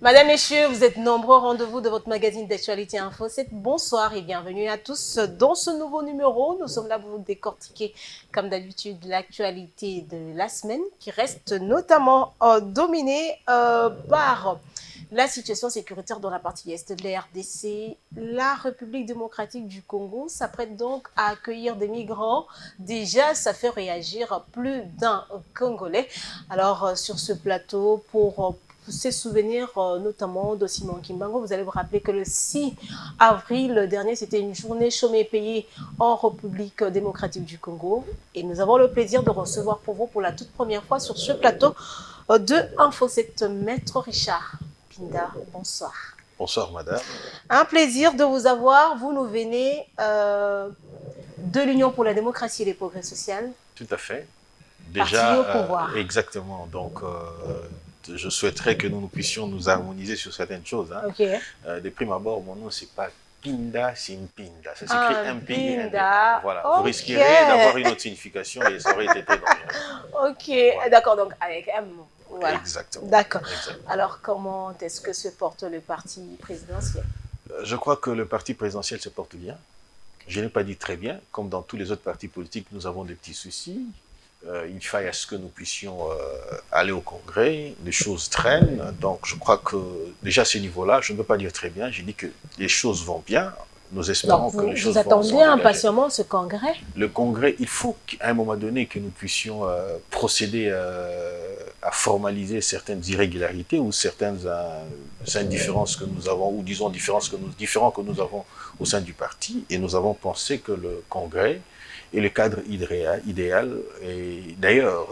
Madame, Messieurs, vous êtes nombreux au rendez-vous de votre magazine d'actualité Info 7. Bonsoir et bienvenue à tous dans ce nouveau numéro. Nous sommes là pour vous décortiquer, comme d'habitude, l'actualité de la semaine qui reste notamment dominée par la situation sécuritaire dans la partie est de la RDC. La République démocratique du Congo s'apprête donc à accueillir des migrants. Déjà, ça fait réagir plus d'un Congolais. Alors, sur ce plateau, pour ces souvenirs, notamment de Simon Kimbango, vous allez vous rappeler que le 6 avril dernier, c'était une journée chômée payée en République démocratique du Congo. Et nous avons le plaisir de recevoir pour vous, pour la toute première fois sur ce plateau, de Info 7, Maître Richard Pinda. Bonsoir. Bonsoir, madame. Un plaisir de vous avoir. Vous nous venez de l'Union pour la démocratie et les progrès sociaux. Tout à fait. Déjà, au pouvoir. Exactement. Donc, je souhaiterais que nous puissions nous harmoniser sur certaines choses. Hein. Okay. De prime abord, mon nom, c'est pas Pinda, c'est Mpinda. Ça s'écrit Mpinda. Voilà. Okay. Vous risquerez d'avoir une autre signification et ça aurait été très dangereux. Ok, voilà. D'accord, donc avec M. Voilà. Exactement. D'accord. Alors, comment est-ce que se porte le parti présidentiel? Je crois que le parti présidentiel se porte bien. Je n'ai pas dit très bien. Comme dans tous les autres partis politiques, nous avons des petits soucis. Il faille à ce que nous puissions aller au Congrès, les choses traînent, donc je crois que déjà à ce niveau-là, je ne peux pas dire très bien, j'ai dit que les choses vont bien, nous espérons que les choses vont bien. Vous attendez impatiemment ce Congrès? Le Congrès, il faut qu'à un moment donné que nous puissions procéder à formaliser certaines irrégularités ou certaines indifférences que nous avons, ou disons différents que nous avons au sein du parti, et nous avons pensé que le Congrès et le cadre idéal. Et d'ailleurs,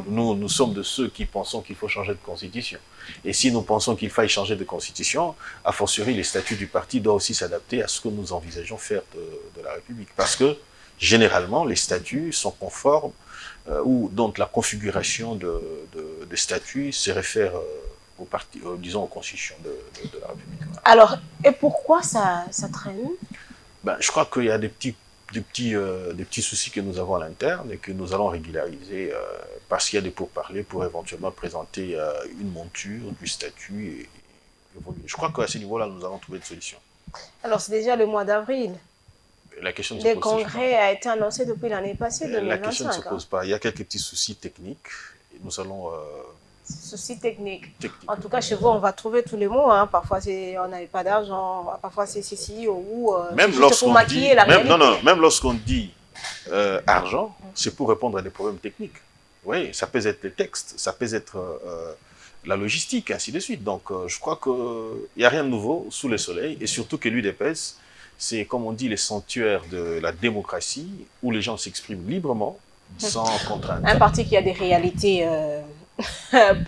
nous sommes de ceux qui pensons qu'il faut changer de constitution. Et si nous pensons qu'il faille changer de constitution, a fortiori, les statuts du parti doivent aussi s'adapter à ce que nous envisageons faire de la République. Parce que, généralement, les statuts sont conformes, ou donc la configuration des statuts se réfère au parti, disons aux constitutions de la République. Voilà. Alors, et pourquoi ça traîne? Ben, je crois qu'il y a des petits soucis que nous avons à l'interne et que nous allons régulariser parce qu'il y a des pourparlers pour éventuellement présenter une monture du statut et évoluer. Je crois qu'à ce niveau-là, nous allons trouver une solution. Alors, c'est déjà le mois d'avril. La question le congrès a été annoncé depuis l'année passée, 2025. La question ne se pose pas. Il y a quelques petits soucis techniques et nous allons... soucis techniques. En tout cas, chez vous, on va trouver tous les mots. Hein. Parfois, on n'avait pas d'argent. Parfois, c'est ceci ou même lorsqu'on maquiller la réalité. Même lorsqu'on dit argent, c'est pour répondre à des problèmes techniques. Oui, ça peut être les textes, ça peut être la logistique, ainsi de suite. Donc, je crois qu'il n'y a rien de nouveau sous le soleil et surtout que l'UDPS, c'est, comme on dit, les sanctuaires de la démocratie où les gens s'expriment librement, sans contrainte. Un parti qui a des réalités...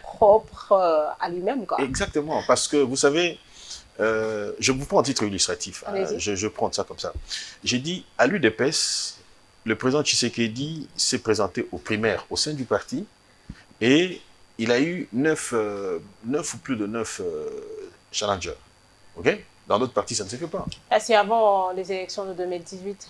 propre à lui-même, quoi. Exactement, parce que vous savez, je vous prends un titre illustratif, hein, je prends ça comme ça. J'ai dit, à l'UDPS, le président Tshisekedi s'est présenté aux primaires au sein du parti et il a eu 9 ou plus de 9 challengers. Okay? Dans d'autres partis, ça ne se fait pas. C'est avant les élections de 2018.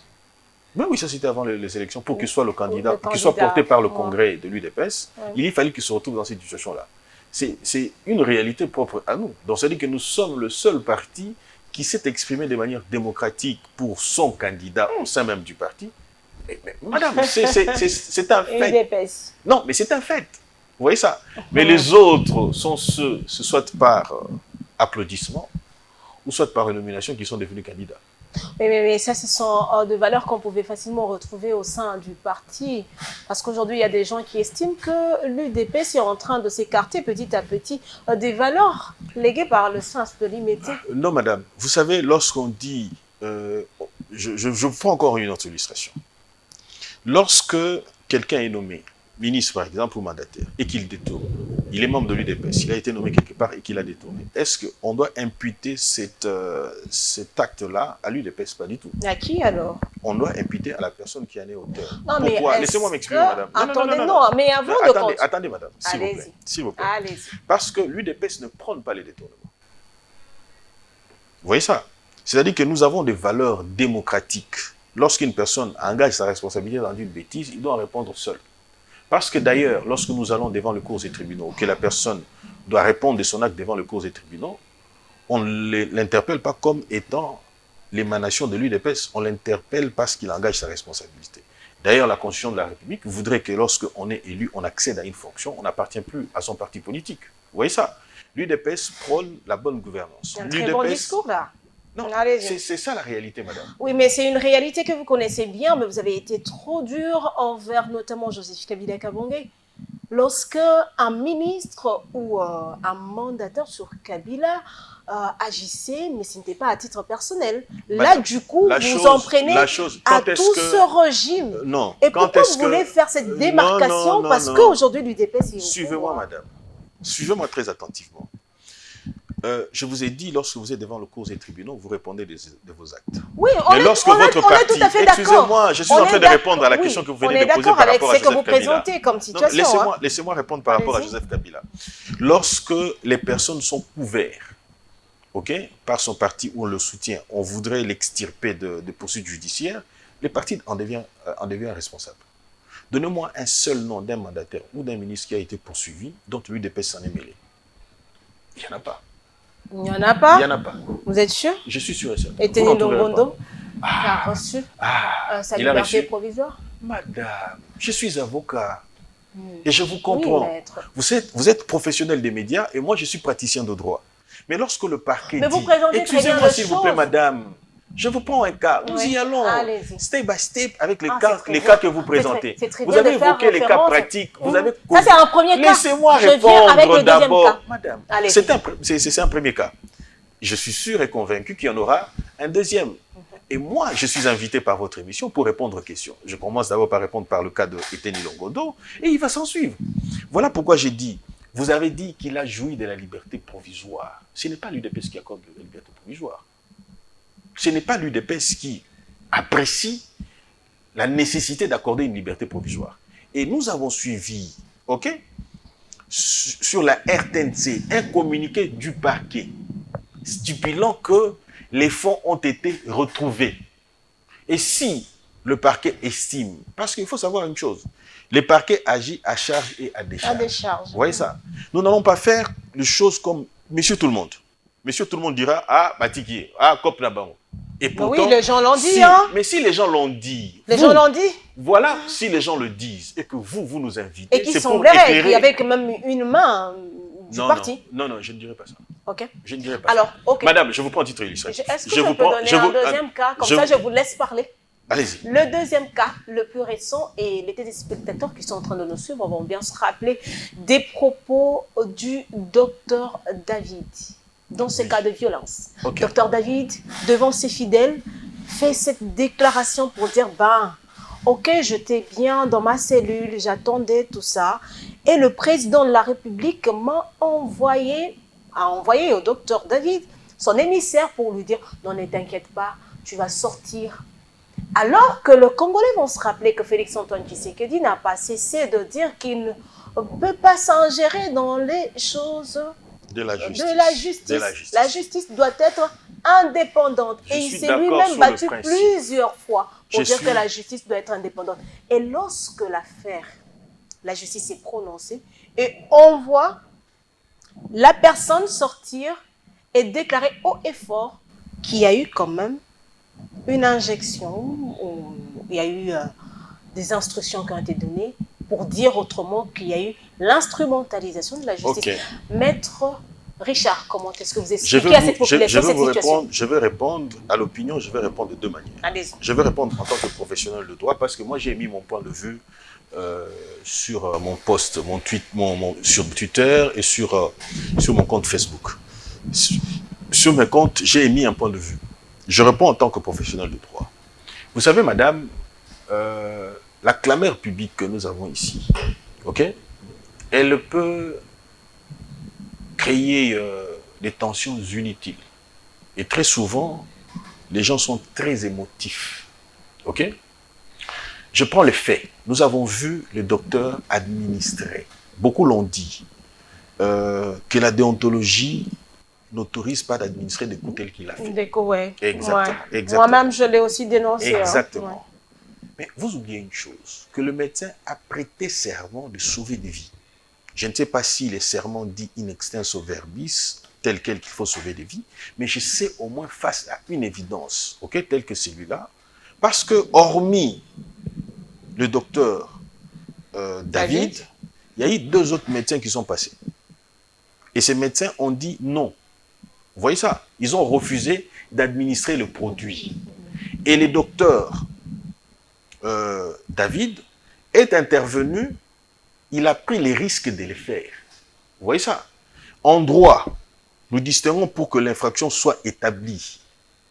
Mais oui, ça c'était avant les élections, pour qu'il soit le candidat, qu'il soit porté par le congrès de l'UDPS, il fallait qu'il se retrouve dans cette situation-là. C'est une réalité propre à nous. Donc, ça veut dire que nous sommes le seul parti qui s'est exprimé de manière démocratique pour son candidat au sein même du parti. Mais madame, c'est un fait. Non, mais c'est un fait. Vous voyez ça? Mais les autres sont ceux, soit par applaudissement, ou soit par nomination, qui sont devenus candidats. Mais ça, ce sont des valeurs qu'on pouvait facilement retrouver au sein du parti. Parce qu'aujourd'hui, il y a des gens qui estiment que l'UDPS est en train de s'écarter petit à petit des valeurs léguées par le sens de l'immédiat. Non, madame. Vous savez, lorsqu'on dit... je prends encore une autre illustration. Lorsque quelqu'un est nommé ministre, par exemple, ou mandataire, et qu'il détourne, il est membre de l'UDPS, il a été nommé quelque part et qu'il a détourné. Est-ce qu'on doit imputer cet acte-là à l'UDPS? Pas du tout. À qui alors? On doit imputer à la personne qui en est auteur. Non, pourquoi? Laissez-moi m'expliquer, madame. Attendez, non, mais avant de... Attendez, madame, s'il vous plaît. S'il vous plaît. Parce que l'UDPS ne prône pas les détournements. Vous voyez ça? C'est-à-dire que nous avons des valeurs démocratiques. Lorsqu'une personne engage sa responsabilité dans une bêtise, il doit en répondre seul. Parce que d'ailleurs, lorsque nous allons devant les cours et tribunaux, que la personne doit répondre de son acte devant le cours des tribunaux, on ne l'interpelle pas comme étant l'émanation de l'UDPS, on l'interpelle parce qu'il engage sa responsabilité. D'ailleurs, la Constitution de la République voudrait que lorsqu'on est élu, on accède à une fonction, on n'appartient plus à son parti politique. Vous voyez ça? L'UDPS prône la bonne gouvernance. C'est un très bon discours, là. Non, c'est ça la réalité, madame. Oui, mais c'est une réalité que vous connaissez bien, mais vous avez été trop dur envers notamment Joseph Kabila Kabange. Lorsque un ministre ou un mandataire sur Kabila agissait, mais ce n'était pas à titre personnel. Là, du coup, vous en prenez à tout ce régime. Non. Et pourquoi vous voulez faire cette démarcation? Parce qu'aujourd'hui, l'UDPS est au Suivez-moi, madame. Suivez-moi très attentivement. Je vous ai dit, lorsque vous êtes devant le cours des tribunaux, vous répondez de vos actes. Oui, mais lorsque votre parti, excusez-moi, je suis en train de répondre à la question que vous venez de poser par rapport à Joseph Kabila. On est d'accord avec ce que vous présentez comme situation. Laissez-moi répondre par rapport à Joseph Kabila. Lorsque les personnes sont couvertes, par son parti ou on le soutient, on voudrait l'extirper de poursuites judiciaires, le parti en devient responsable. Donnez-moi un seul nom d'un mandataire ou d'un ministre qui a été poursuivi, dont l'UDPS s'en est mêlé. Il n'y en a pas. Il n'y en a pas? Il n'y en a pas. Vous êtes sûr? Je suis sûr et certain. Et Teni Longondo a reçu sa liberté provisoire? Madame, je suis avocat. Et je vous comprends. Oui, vous êtes professionnel des médias et moi je suis praticien de droit. Mais lorsque le parquet dit... Excusez-moi s'il vous plaît, madame. Je vous prends un cas. Nous y allons. Step by step avec les cas que vous présentez. Vous avez évoqué les cas pratiques. Ça, c'est un premier cas. Laissez-moi répondre d'abord. Madame, c'est un premier cas. Je suis sûr et convaincu qu'il y en aura un deuxième. Et moi, je suis invité par votre émission pour répondre aux questions. Je commence d'abord par répondre par le cas de Teni Longondo et il va s'en suivre. Voilà pourquoi j'ai dit, vous avez dit qu'il a joui de la liberté provisoire. Ce n'est pas l'UDPS qui accorde la liberté provisoire. Ce n'est pas l'UDPS qui apprécie la nécessité d'accorder une liberté provisoire. Et nous avons suivi, sur la RTNC, un communiqué du parquet stipulant que les fonds ont été retrouvés. Et si le parquet estime, parce qu'il faut savoir une chose, le parquet agit à charge et à décharge. Vous voyez ça? Nous n'allons pas faire les choses comme Monsieur Tout-le-Monde. Monsieur Tout-le-Monde dira, Batiki, Cop Nabango. Et pourtant, oui, les gens l'ont dit, hein. Mais si les gens l'ont dit... Les gens l'ont dit. Voilà, si les gens le disent et que vous nous invitez... Et qu'il semblerait qu'il y avait même une main du parti. Non, je ne dirais pas ça. Ok. Je ne dirais pas ça. Madame, je vous prends un titre illustratif. Est-ce que je peux donner un deuxième cas? Comme ça, je vous laisse parler. Allez-y. Le deuxième cas, le plus récent, et les téléspectateurs qui sont en train de nous suivre vont bien se rappeler des propos du docteur David dans ce cas de violence. Docteur David, devant ses fidèles, fait cette déclaration pour dire, j'étais bien dans ma cellule, j'attendais tout ça, et le président de la République a envoyé au docteur David son émissaire pour lui dire, non, ne t'inquiète pas, tu vas sortir. Alors que les Congolais vont se rappeler que Félix-Antoine Tshisekedi n'a pas cessé de dire qu'il ne peut pas s'ingérer dans les choses de la justice. La justice doit être indépendante. Et il s'est lui-même battu plusieurs fois pour dire que la justice doit être indépendante. Et lorsque la justice est prononcée, et on voit la personne sortir et déclarer haut et fort qu'il y a eu quand même une injection, il y a eu des instructions qui ont été données pour dire autrement qu'il y a eu l'instrumentalisation de la justice. Maître Richard, comment est-ce que vous expliquez à cette population cette situation? Je vais répondre à l'opinion, je vais répondre de deux manières. Allez-y. Je vais répondre en tant que professionnel de droit parce que moi j'ai mis mon point de vue sur mon post, mon tweet, sur Twitter et sur mon compte Facebook. Sur mes comptes, j'ai émis un point de vue. Je réponds en tant que professionnel de droit. Vous savez, madame, la clameur publique que nous avons ici, elle peut créer des tensions inutiles. Et très souvent, les gens sont très émotifs. Je prends les faits. Nous avons vu le docteur administrer. Beaucoup l'ont dit que la déontologie n'autorise pas d'administrer des coups tels qu'il a fait. Exactement. Moi-même, je l'ai aussi dénoncé. Exactement. Mais vous oubliez une chose, que le médecin a prêté serment de sauver des vies. Je ne sais pas si les serments dit in extenso verbis, tel quel qu'il faut sauver des vies, mais je sais au moins face à une évidence, ok, tel que celui-là, parce que hormis le docteur David, il y a eu 2 autres médecins qui sont passés. Et ces médecins ont dit non. Vous voyez ça? Ils ont refusé d'administrer le produit. Et le docteur David est intervenu, il a pris les risques de les faire. Vous voyez ça? En droit, nous distinguons pour que l'infraction soit établie.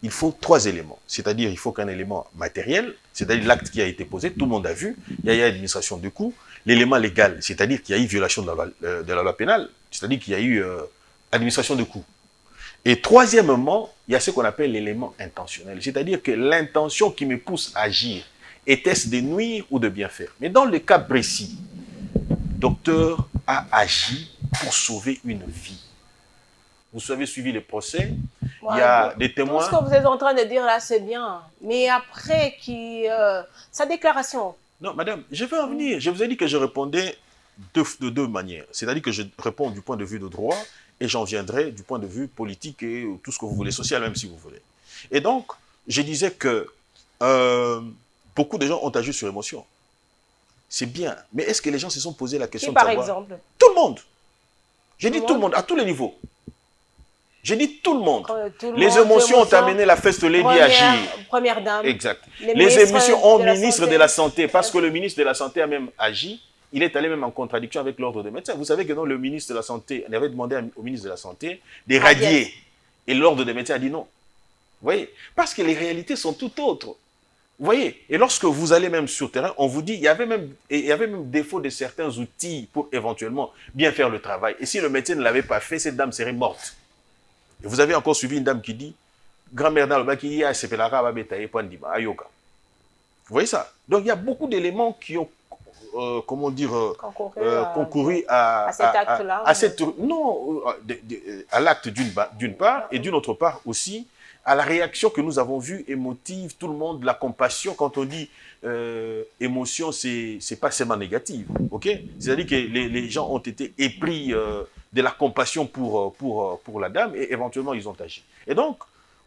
Il faut 3 éléments. C'est-à-dire, il faut qu'un élément matériel, c'est-à-dire l'acte qui a été posé, tout le monde a vu, il y a eu administration de coûts. L'élément légal, c'est-à-dire qu'il y a eu violation de la loi pénale, c'est-à-dire qu'il y a eu administration de coûts. Et troisièmement, il y a ce qu'on appelle l'élément intentionnel, c'est-à-dire que l'intention qui me pousse à agir, était-ce de nuire ou de bien faire? Mais dans le cas précis, le docteur a agi pour sauver une vie. Vous avez suivi les procès, ouais, il y a des témoins. Tout ce que vous êtes en train de dire là, c'est bien. Mais après, sa déclaration. Non, madame, je vais en venir. Je vous ai dit que je répondais de 2 manières. C'est-à-dire que je réponds du point de vue de droit et j'en viendrai du point de vue politique et tout ce que vous voulez, social même si vous voulez. Et donc, je disais que beaucoup de gens ont agi sur émotion. C'est bien. Mais est-ce que les gens se sont posé la question de savoir? Par exemple? Tout le monde. J'ai dit tout le monde, à tous les niveaux. J'ai dit tout le monde. Les émotions ont amené la First Lady à agir. Première dame. Exact. Les émotions ont ministre de la Santé, parce que le ministre de la Santé a même agi. Il est allé même en contradiction avec l'ordre des médecins. Vous savez que non, le ministre de la Santé, on avait demandé au ministre de la Santé d'éradier. Et l'ordre des médecins a dit non. Vous voyez? Parce que les réalités sont tout autres. Vous voyez? Et lorsque vous allez même sur terrain, on vous dit, il y avait même défaut de certains outils pour éventuellement bien faire le travail. Et si le médecin ne l'avait pas fait, cette dame serait morte. Et vous avez encore suivi une dame qui dit, grand-mère dans le bas qui dit, vous voyez ça? Donc il y a beaucoup d'éléments qui ont, comment dire, concouru à cet acte-là. À l'acte d'une part, et d'une autre part aussi, à la réaction que nous avons vue, émotive, tout le monde, la compassion. Quand on dit émotion, c'est pas seulement négatif, ok? C'est-à-dire que les gens ont été épris de la compassion pour la dame et éventuellement ils ont agi. Et donc,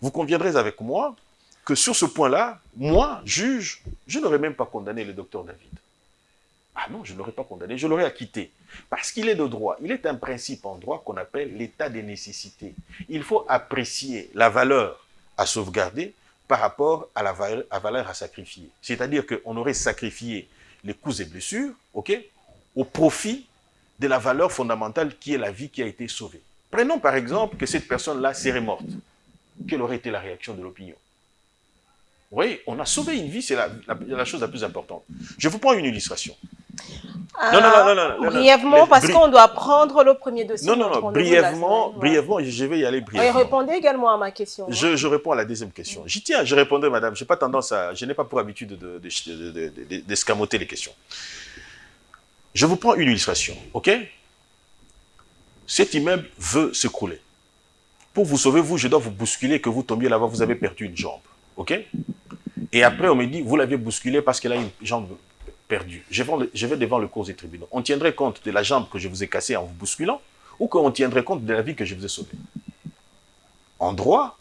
vous conviendrez avec moi que sur ce point-là, moi, juge, je n'aurais même pas condamné le docteur David. Ah non, je ne l'aurais pas condamné, je l'aurais acquitté. Parce qu'il est de droit. Il est un principe en droit qu'on appelle l'état des nécessités. Il faut apprécier la valeur à sauvegarder par rapport à la valeur à sacrifier. C'est-à-dire qu'on aurait sacrifié les coups et blessures, ok, au profit de la valeur fondamentale qui est la vie qui a été sauvée. Prenons par exemple que cette personne-là serait morte. Quelle aurait été la réaction de l'opinion? Vous voyez, on a sauvé une vie, c'est la chose la plus importante. Je vous prends une illustration. Non, brièvement, parce qu'on doit prendre le premier dossier. Non, brièvement, je vais y aller brièvement. Oui, répondez également à ma question. Je réponds à la deuxième question. J'y tiens, je répondrai, madame. Je n'ai pas pour habitude d'escamoter les questions. Je vous prends une illustration, ok? Cet immeuble veut s'écrouler. Pour vous sauver, je dois vous bousculer, que vous tombiez là-bas, vous avez perdu une jambe, ok? Et après, on me dit, vous l'avez bousculé parce qu'elle a une jambe perdue. Je vais devant le cours des tribunaux. On tiendrait compte de la jambe que je vous ai cassée en vous bousculant ou qu'on tiendrait compte de la vie que je vous ai sauvée? En droit,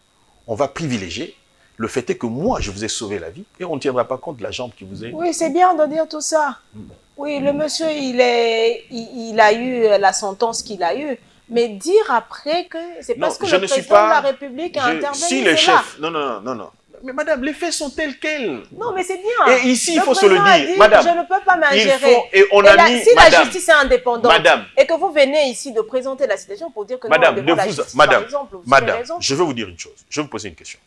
on va privilégier le fait est que moi, je vous ai sauvé la vie et on ne tiendra pas compte de la jambe qui vous est... Oui, c'est bien de dire tout ça. Oui, le monsieur, il a eu la sentence qu'il a eue. Mais dire après que c'est parce que le président de la République a intervenu. Si le chef... Non. Mais madame, les faits sont tels quels. Non, mais c'est bien. Et ici, il faut se le dire. Madame, je ne peux pas m'ingérer. Si la justice est indépendante, madame, et que vous venez ici de présenter la situation pour dire que madame, non, la justice, madame, par exemple, madame, je vais vous dire une chose. Je vais vous poser une question.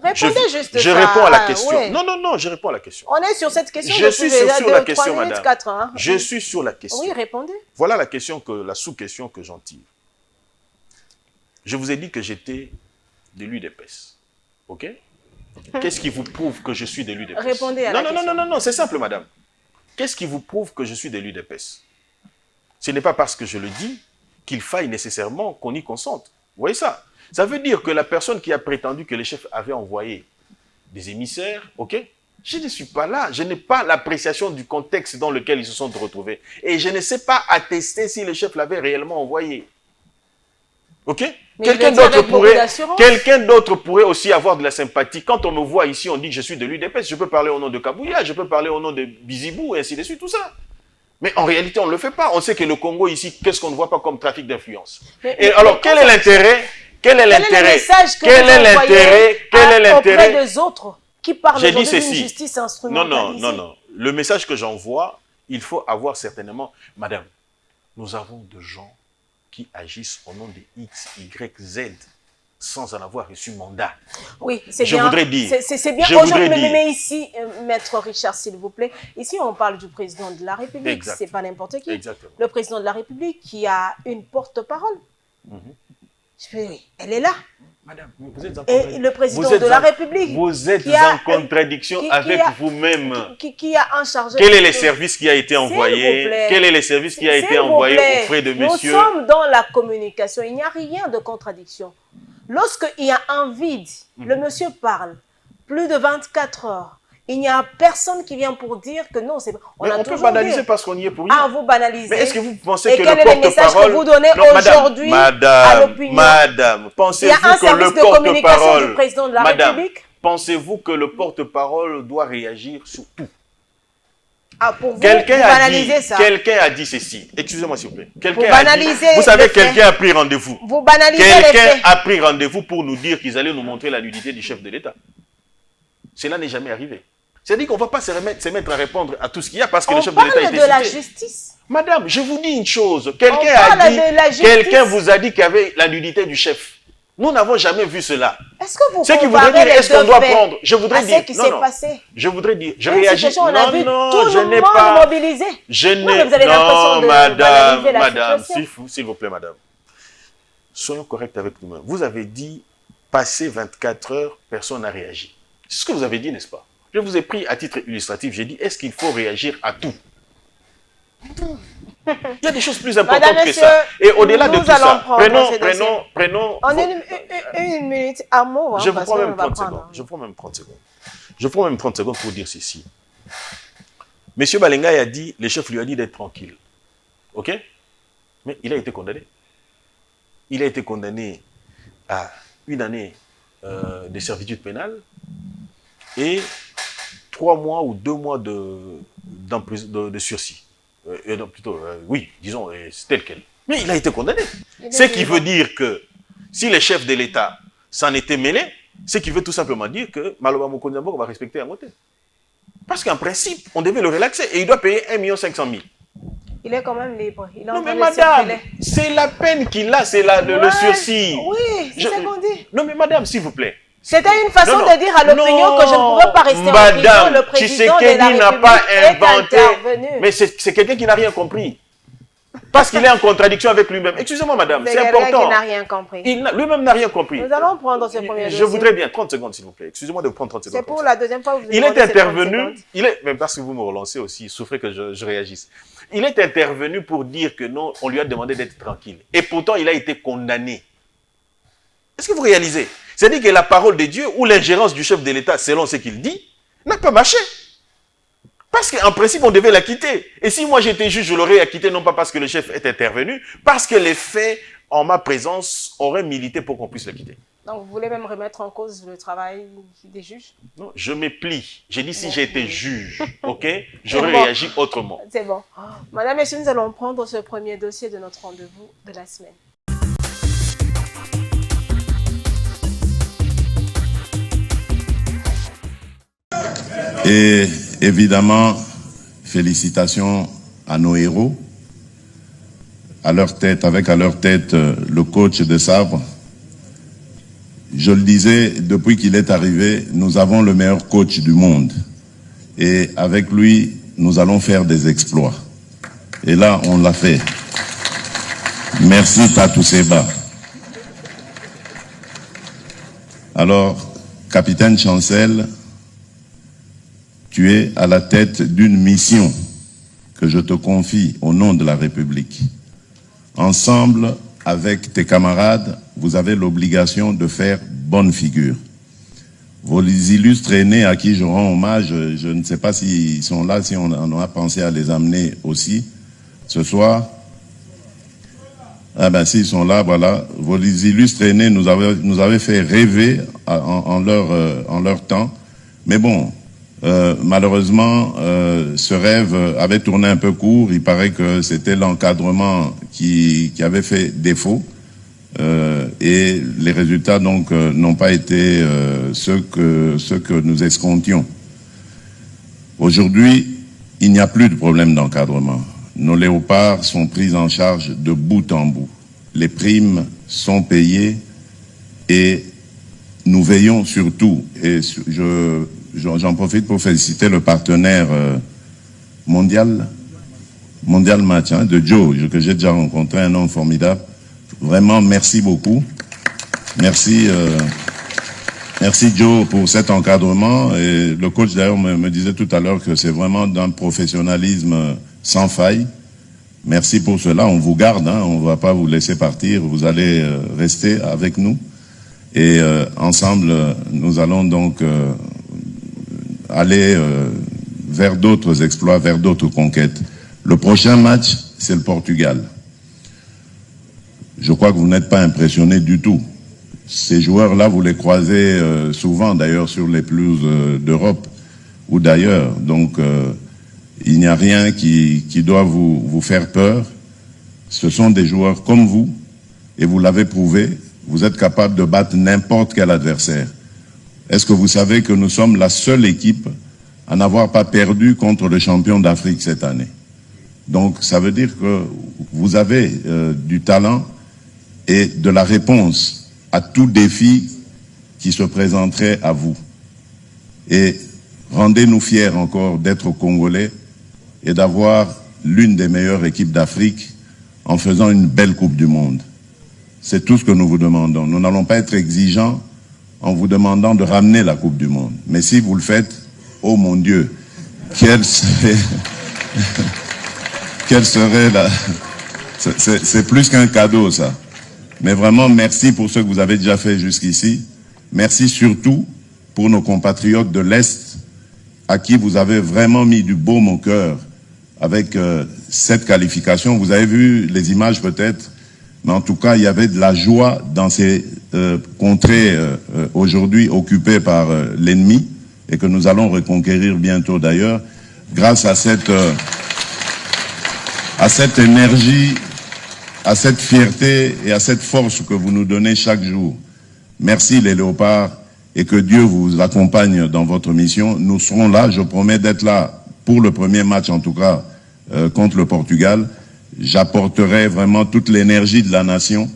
Répondez juste je réponds à la question. Ouais. Non, je réponds à la question. On est sur cette question. Je suis sur la question, madame. 4, hein. Je suis sur la question. Oui, répondez. Voilà la sous-question que j'en tire. Je vous ai dit que j'étais de l'UDPS. OK? Qu'est-ce qui vous prouve que je suis de l'UDPS? Répondez à la question. Non, c'est simple, madame. Qu'est-ce qui vous prouve que je suis de l'UDPS? Ce n'est pas parce que je le dis qu'il faille nécessairement qu'on y consente. Vous voyez ça? Ça veut dire que la personne qui a prétendu que les chefs avaient envoyé des émissaires, ok, Je ne suis pas là. Je n'ai pas l'appréciation du contexte dans lequel ils se sont retrouvés. Et je ne sais pas attester si le chef l'avait réellement envoyé. OK? Quelqu'un d'autre pourrait aussi avoir de la sympathie. Quand on me voit ici, on dit que je suis de l'UDPS. Je peux parler au nom de Kabouya, je peux parler au nom de Bizibou, et ainsi de suite, tout ça. Mais en réalité, on ne le fait pas. On sait que le Congo ici, qu'est-ce qu'on ne voit pas comme trafic d'influence? Et alors, quel est l'intérêt? Quel est l'intérêt? Quel est l'intérêt des autres qui parlent d'une justice instrumentalisée? Non. Le message que j'envoie, il faut avoir certainement... Madame, nous avons de gens qui agissent au nom de X, Y, Z, sans en avoir reçu mandat. Oui, c'est bien. Je voudrais dire. C'est bien. Aujourd'hui, mais ici, Maître Richard, s'il vous plaît, ici, on parle du président de la République. C'est pas n'importe qui. Exactement. Le président de la République qui a une porte-parole. Oui, elle est là. Madame, vous êtes en et le président de la République. Vous êtes en contradiction avec vous-même. Qui a en charge. Quel est le service qui a été envoyé? Quel est le service qui a été envoyé auprès de monsieur? Nous sommes dans la communication. Il n'y a rien de contradiction. Lorsqu'il y a un vide, le monsieur parle plus de 24 heures. Il n'y a personne qui vient pour dire que non, c'est... On peut banaliser parce qu'on y est pour rien. Ah, vous banalisez. Mais est-ce que vous pensez que le porte-parole... Et quel est le message que vous donnez aujourd'hui à l'opinion? Madame, pensez-vous que le porte-parole... Il y a un service de communication du président de la République? Pensez-vous que le porte-parole doit réagir sur tout? Ah, pour vous, banalisez ça. Quelqu'un a dit ceci. Excusez-moi s'il vous plaît. Vous savez, quelqu'un a pris rendez-vous. Vous banalisez les faits. Quelqu'un a pris rendez-vous pour nous dire qu'ils allaient nous montrer la nudité du chef de l'État. Cela n'est jamais arrivé. C'est-à-dire qu'on ne va pas se mettre à répondre à tout ce qu'il y a parce que le chef de l'État est décidé. On parle de la justice. Madame, je vous dis une chose. Quelqu'un vous a dit qu'il y avait la nudité du chef. Nous n'avons jamais vu cela. Est-ce que vous voudrait dire, est-ce qu'on doit prendre? Je voudrais dire, je voudrais dire, je réagis. Je n'ai pas mobilisé. Madame, s'il vous plaît, madame. Soyons corrects avec nous-mêmes. Vous avez dit, passé 24 heures, personne n'a réagi. C'est ce que vous avez dit, n'est-ce pas? Je vous ai pris à titre illustratif, j'ai dit, est-ce qu'il faut réagir à tout? Il y a des choses plus importantes que ça. Et au-delà de tout ça, prenons... En une minute, un mot. Je vous prends même 30 secondes. Je prends même 30 secondes pour dire ceci. Monsieur Balenga a dit, le chef lui a dit d'être tranquille. OK? Mais il a été condamné. Il a été condamné à 1 année de servitude pénale et 3 mois ou 2 mois de sursis. Oui, disons, c'est tel quel. Mais il a été condamné. Ce qui veut dire que si le chef de l'État s'en était mêlé, ce qui veut tout simplement dire que Maloba Mokondiambo va respecter un côté. Parce qu'en principe, on devait le relaxer et il doit payer 1 500 000. Il est quand même libre. Non mais madame, c'est la peine qu'il a, c'est le sursis. Oui, c'est ce qu'on dit. Non mais madame, s'il vous plaît. C'était une façon de dire à l'opinion que je ne pouvais pas rester en prison. Le président de la République est intervenu. Mais c'est quelqu'un qui n'a rien compris. Parce qu'il est en contradiction avec lui-même. Excusez-moi, madame, c'est important. C'est quelqu'un qui n'a rien compris. Lui-même n'a rien compris. Nous allons prendre ce premier dossier. Je voudrais bien, 30 secondes, s'il vous plaît. Excusez-moi de prendre 30 secondes. C'est pour la deuxième fois que vous il est intervenu, même parce que vous me relancez aussi, souffrez que je réagisse. Il est intervenu pour dire que non, on lui a demandé d'être tranquille. Et pourtant, il a été condamné. Est-ce que vous réalisez? C'est-à-dire que la parole de Dieu ou l'ingérence du chef de l'État, selon ce qu'il dit, n'a pas marché. Parce qu'en principe, on devait l'acquitter. Et si moi j'étais juge, je l'aurais acquitté, non pas parce que le chef est intervenu, parce que les faits, en ma présence, auraient milité pour qu'on puisse l'acquitter. Donc vous voulez même remettre en cause le travail des juges? Non, je me plie. J'ai dit si j'étais juge, ok, j'aurais réagi autrement. C'est bon. Madame, messieurs, nous allons prendre ce premier dossier de notre rendez-vous de la semaine. Et évidemment, félicitations à nos héros, avec à leur tête le coach de Sabre. Je le disais, depuis qu'il est arrivé, nous avons le meilleur coach du monde. Et avec lui, nous allons faire des exploits. Et là, on l'a fait. Merci Tatou Seba. Alors, capitaine Chancel, tu es à la tête d'une mission que je te confie au nom de la République. Ensemble, avec tes camarades, vous avez l'obligation de faire bonne figure. vos illustres aînés à qui je rends hommage, je ne sais pas s'ils sont là, si on a pensé à les amener aussi ce soir. Ah ben s'ils sont là, voilà. Vos illustres aînés nous avaient fait rêver en leur temps. Mais bon, malheureusement, ce rêve avait tourné un peu court. Il paraît que c'était l'encadrement qui avait fait défaut. Et les résultats donc n'ont pas été ceux que nous escomptions. Aujourd'hui, il n'y a plus de problème d'encadrement. Nos léopards sont pris en charge de bout en bout. Les primes sont payées et nous veillons surtout, et j'en profite pour féliciter le partenaire mondial match de Joe, que j'ai déjà rencontré, un homme formidable. Vraiment, merci beaucoup. Merci Joe pour cet encadrement. Et le coach d'ailleurs me disait tout à l'heure que c'est vraiment d'un professionnalisme sans faille. Merci pour cela. On vous garde, on ne va pas vous laisser partir. Vous allez rester avec nous. Et ensemble, nous allons donc aller vers d'autres exploits, vers d'autres conquêtes. Le prochain match, c'est le Portugal. Je crois que vous n'êtes pas impressionnés du tout. Ces joueurs-là, vous les croisez souvent, d'ailleurs, sur les pelouses d'Europe ou d'ailleurs. Donc, il n'y a rien qui doit vous faire peur. Ce sont des joueurs comme vous, et vous l'avez prouvé. Vous êtes capable de battre n'importe quel adversaire. Est-ce que vous savez que nous sommes la seule équipe à n'avoir pas perdu contre le champion d'Afrique cette année? Donc, ça veut dire que vous avez du talent et de la réponse à tout défi qui se présenterait à vous. Et rendez-nous fiers encore d'être Congolais et d'avoir l'une des meilleures équipes d'Afrique en faisant une belle Coupe du Monde. C'est tout ce que nous vous demandons. Nous n'allons pas être exigeants en vous demandant de ramener la Coupe du Monde. Mais si vous le faites, oh mon Dieu, quelle serait la... C'est plus qu'un cadeau, ça. Mais vraiment, merci pour ce que vous avez déjà fait jusqu'ici. Merci surtout pour nos compatriotes de l'Est, à qui vous avez vraiment mis du baume au cœur avec cette qualification. Vous avez vu les images peut-être, mais en tout cas, il y avait de la joie dans ces contrées aujourd'hui occupées par l'ennemi et que nous allons reconquérir bientôt d'ailleurs, grâce à cette énergie, à cette fierté et à cette force que vous nous donnez chaque jour. Merci les léopards et que Dieu vous accompagne dans votre mission. Nous serons là, je promets d'être là pour le premier match en tout cas contre le Portugal. J'apporterai vraiment toute l'énergie de la nation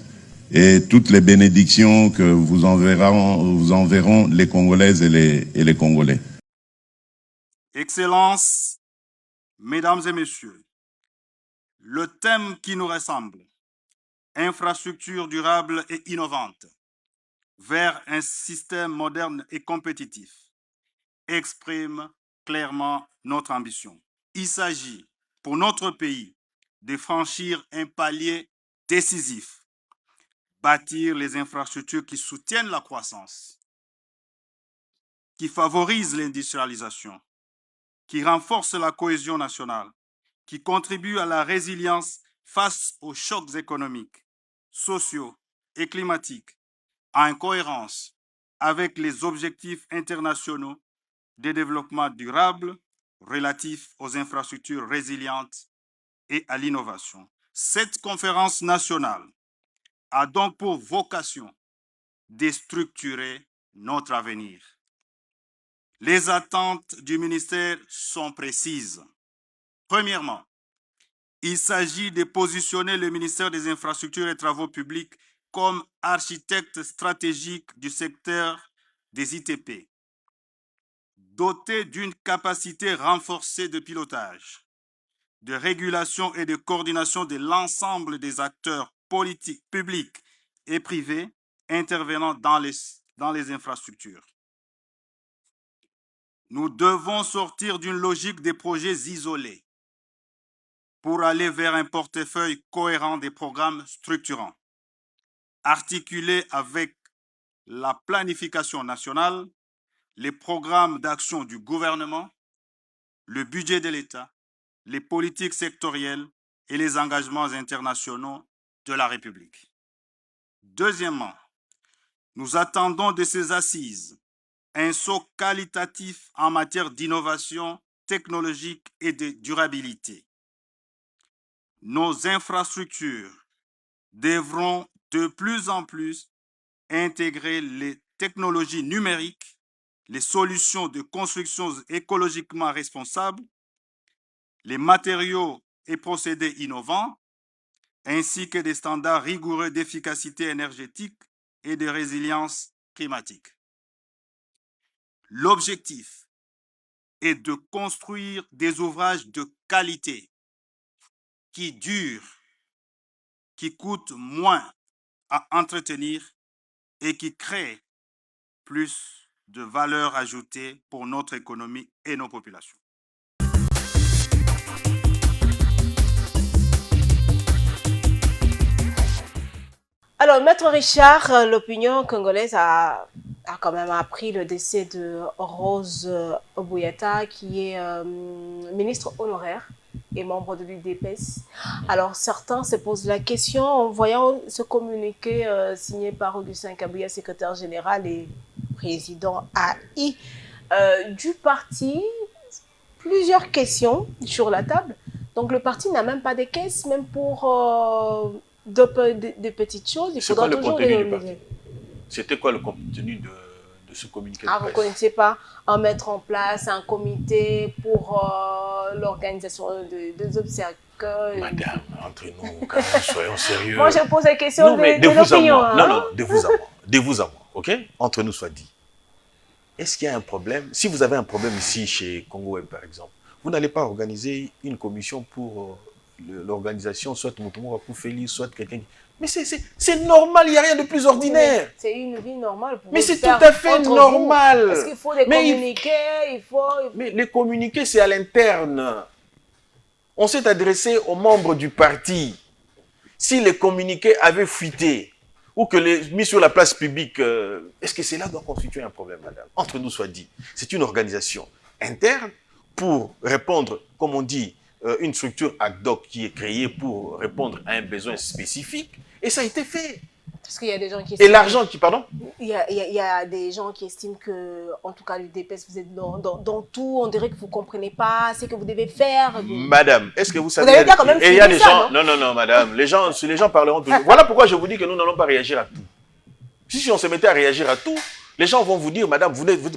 et toutes les bénédictions que vous enverront les Congolaises et les Congolais. Excellences, Mesdames et Messieurs, le thème qui nous ressemble, infrastructures durables et innovantes, vers un système moderne et compétitif, exprime clairement notre ambition. Il s'agit pour notre pays de franchir un palier décisif, bâtir les infrastructures qui soutiennent la croissance, qui favorisent l'industrialisation, qui renforcent la cohésion nationale, qui contribuent à la résilience face aux chocs économiques, sociaux et climatiques, en cohérence avec les objectifs internationaux de développement durable relatifs aux infrastructures résilientes et à l'innovation. Cette conférence nationale a donc pour vocation de structurer notre avenir. Les attentes du ministère sont précises. Premièrement, il s'agit de positionner le ministère des Infrastructures et Travaux publics comme architecte stratégique du secteur des ITP, doté d'une capacité renforcée de pilotage, de régulation et de coordination de l'ensemble des acteurs politiques, publics et privés intervenant dans les infrastructures. Nous devons sortir d'une logique des projets isolés pour aller vers un portefeuille cohérent des programmes structurants, articulé avec la planification nationale, les programmes d'action du gouvernement, le budget de l'État, les politiques sectorielles et les engagements internationaux de la République. Deuxièmement, nous attendons de ces assises un saut qualitatif en matière d'innovation technologique et de durabilité. Nos infrastructures devront de plus en plus intégrer les technologies numériques, les solutions de construction écologiquement responsables, les matériaux et procédés innovants, ainsi que des standards rigoureux d'efficacité énergétique et de résilience climatique. L'objectif est de construire des ouvrages de qualité qui durent, qui coûtent moins à entretenir et qui créent plus de valeur ajoutée pour notre économie et nos populations. Alors, Maître Richard, l'opinion congolaise a quand même appris le décès de Rose Bouyata, qui est ministre honoraire et membre de l'UDPS. Alors, certains se posent la question en voyant ce communiqué signé par Augustin Kabouya, secrétaire général et président AI du parti. Plusieurs questions sur la table. Donc, le parti n'a même pas de caisse, même pour de petites choses. Il faudra toujours les... C'était quoi le contenu de ce communiqué de presse? Vous ne connaissez pas en mettre en place un comité pour l'organisation des obsèques? Madame, entre nous, quand même, soyons sérieux. Moi, je pose la question de l'opinion. Non, non, de vous à moi. De vous à moi, ok? Entre nous, soit dit. Est-ce qu'il y a un problème? Si vous avez un problème ici, chez Congo Web, par exemple, vous n'allez pas organiser une commission pour l'organisation, soit Moutoumou pour Félix, soit quelqu'un... Mais c'est normal, il n'y a rien de plus ordinaire. C'est une vie normale. Pour mais c'est tout à fait normal. Parce qu'il faut les communiquer, il faut... Mais les communiquer, c'est à l'interne. On s'est adressé aux membres du parti. Si les communiqués avaient fuité, ou que les mis sur la place publique, est-ce que cela doit constituer un problème, madame? Entre nous soit dit, c'est une organisation interne pour répondre, comme on dit, une structure ad hoc qui est créée pour répondre à un besoin spécifique, et ça a été fait. Parce qu'il y a des gens qui... Et l'argent qui, pardon? Il y a des gens qui estiment que, en tout cas, l'UDPS, vous êtes dans tout, on dirait que vous ne comprenez pas ce que vous devez faire. Madame, est-ce que vous savez... Vous avez bien quand même il y a des ça, gens... Non, madame, les gens parleront toujours. Voilà pourquoi je vous dis que nous n'allons pas réagir à tout. Si on se mettait à réagir à tout, les gens vont vous dire, madame,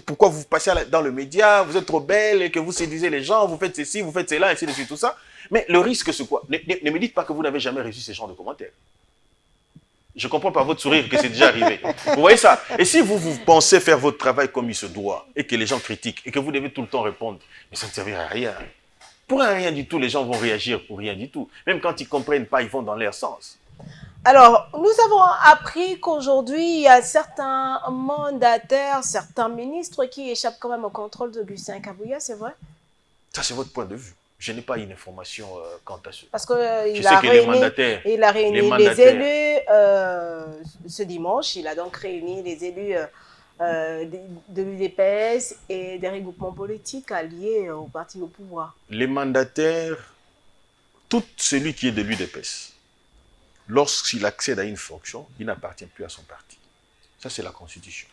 pourquoi vous passez dans le média, vous êtes trop belle, et que vous séduisez les gens, vous faites ceci, vous faites cela, ainsi de suite, tout ça. Mais le risque, c'est quoi? Ne me dites pas que vous n'avez jamais reçu ce genre de commentaires. Je comprends par votre sourire que c'est déjà arrivé. Vous voyez ça? Et si vous pensez faire votre travail comme il se doit, et que les gens critiquent, et que vous devez tout le temps répondre, mais ça ne servira à rien. Pour rien du tout, les gens vont réagir pour rien du tout. Même quand ils ne comprennent pas, ils vont dans leur sens. Alors, nous avons appris qu'aujourd'hui, il y a certains mandataires, certains ministres qui échappent quand même au contrôle d'Augustin Kabouya, c'est vrai? Ça, c'est votre point de vue. Je n'ai pas une information quant à ce. Parce qu'il a réuni les élus ce dimanche. Il a donc réuni les élus de l'UDPS et des regroupements politiques alliés au parti au pouvoir. Les mandataires, tout celui qui est de l'UDPS, lorsqu'il accède à une fonction, il n'appartient plus à son parti. Ça, c'est la Constitution.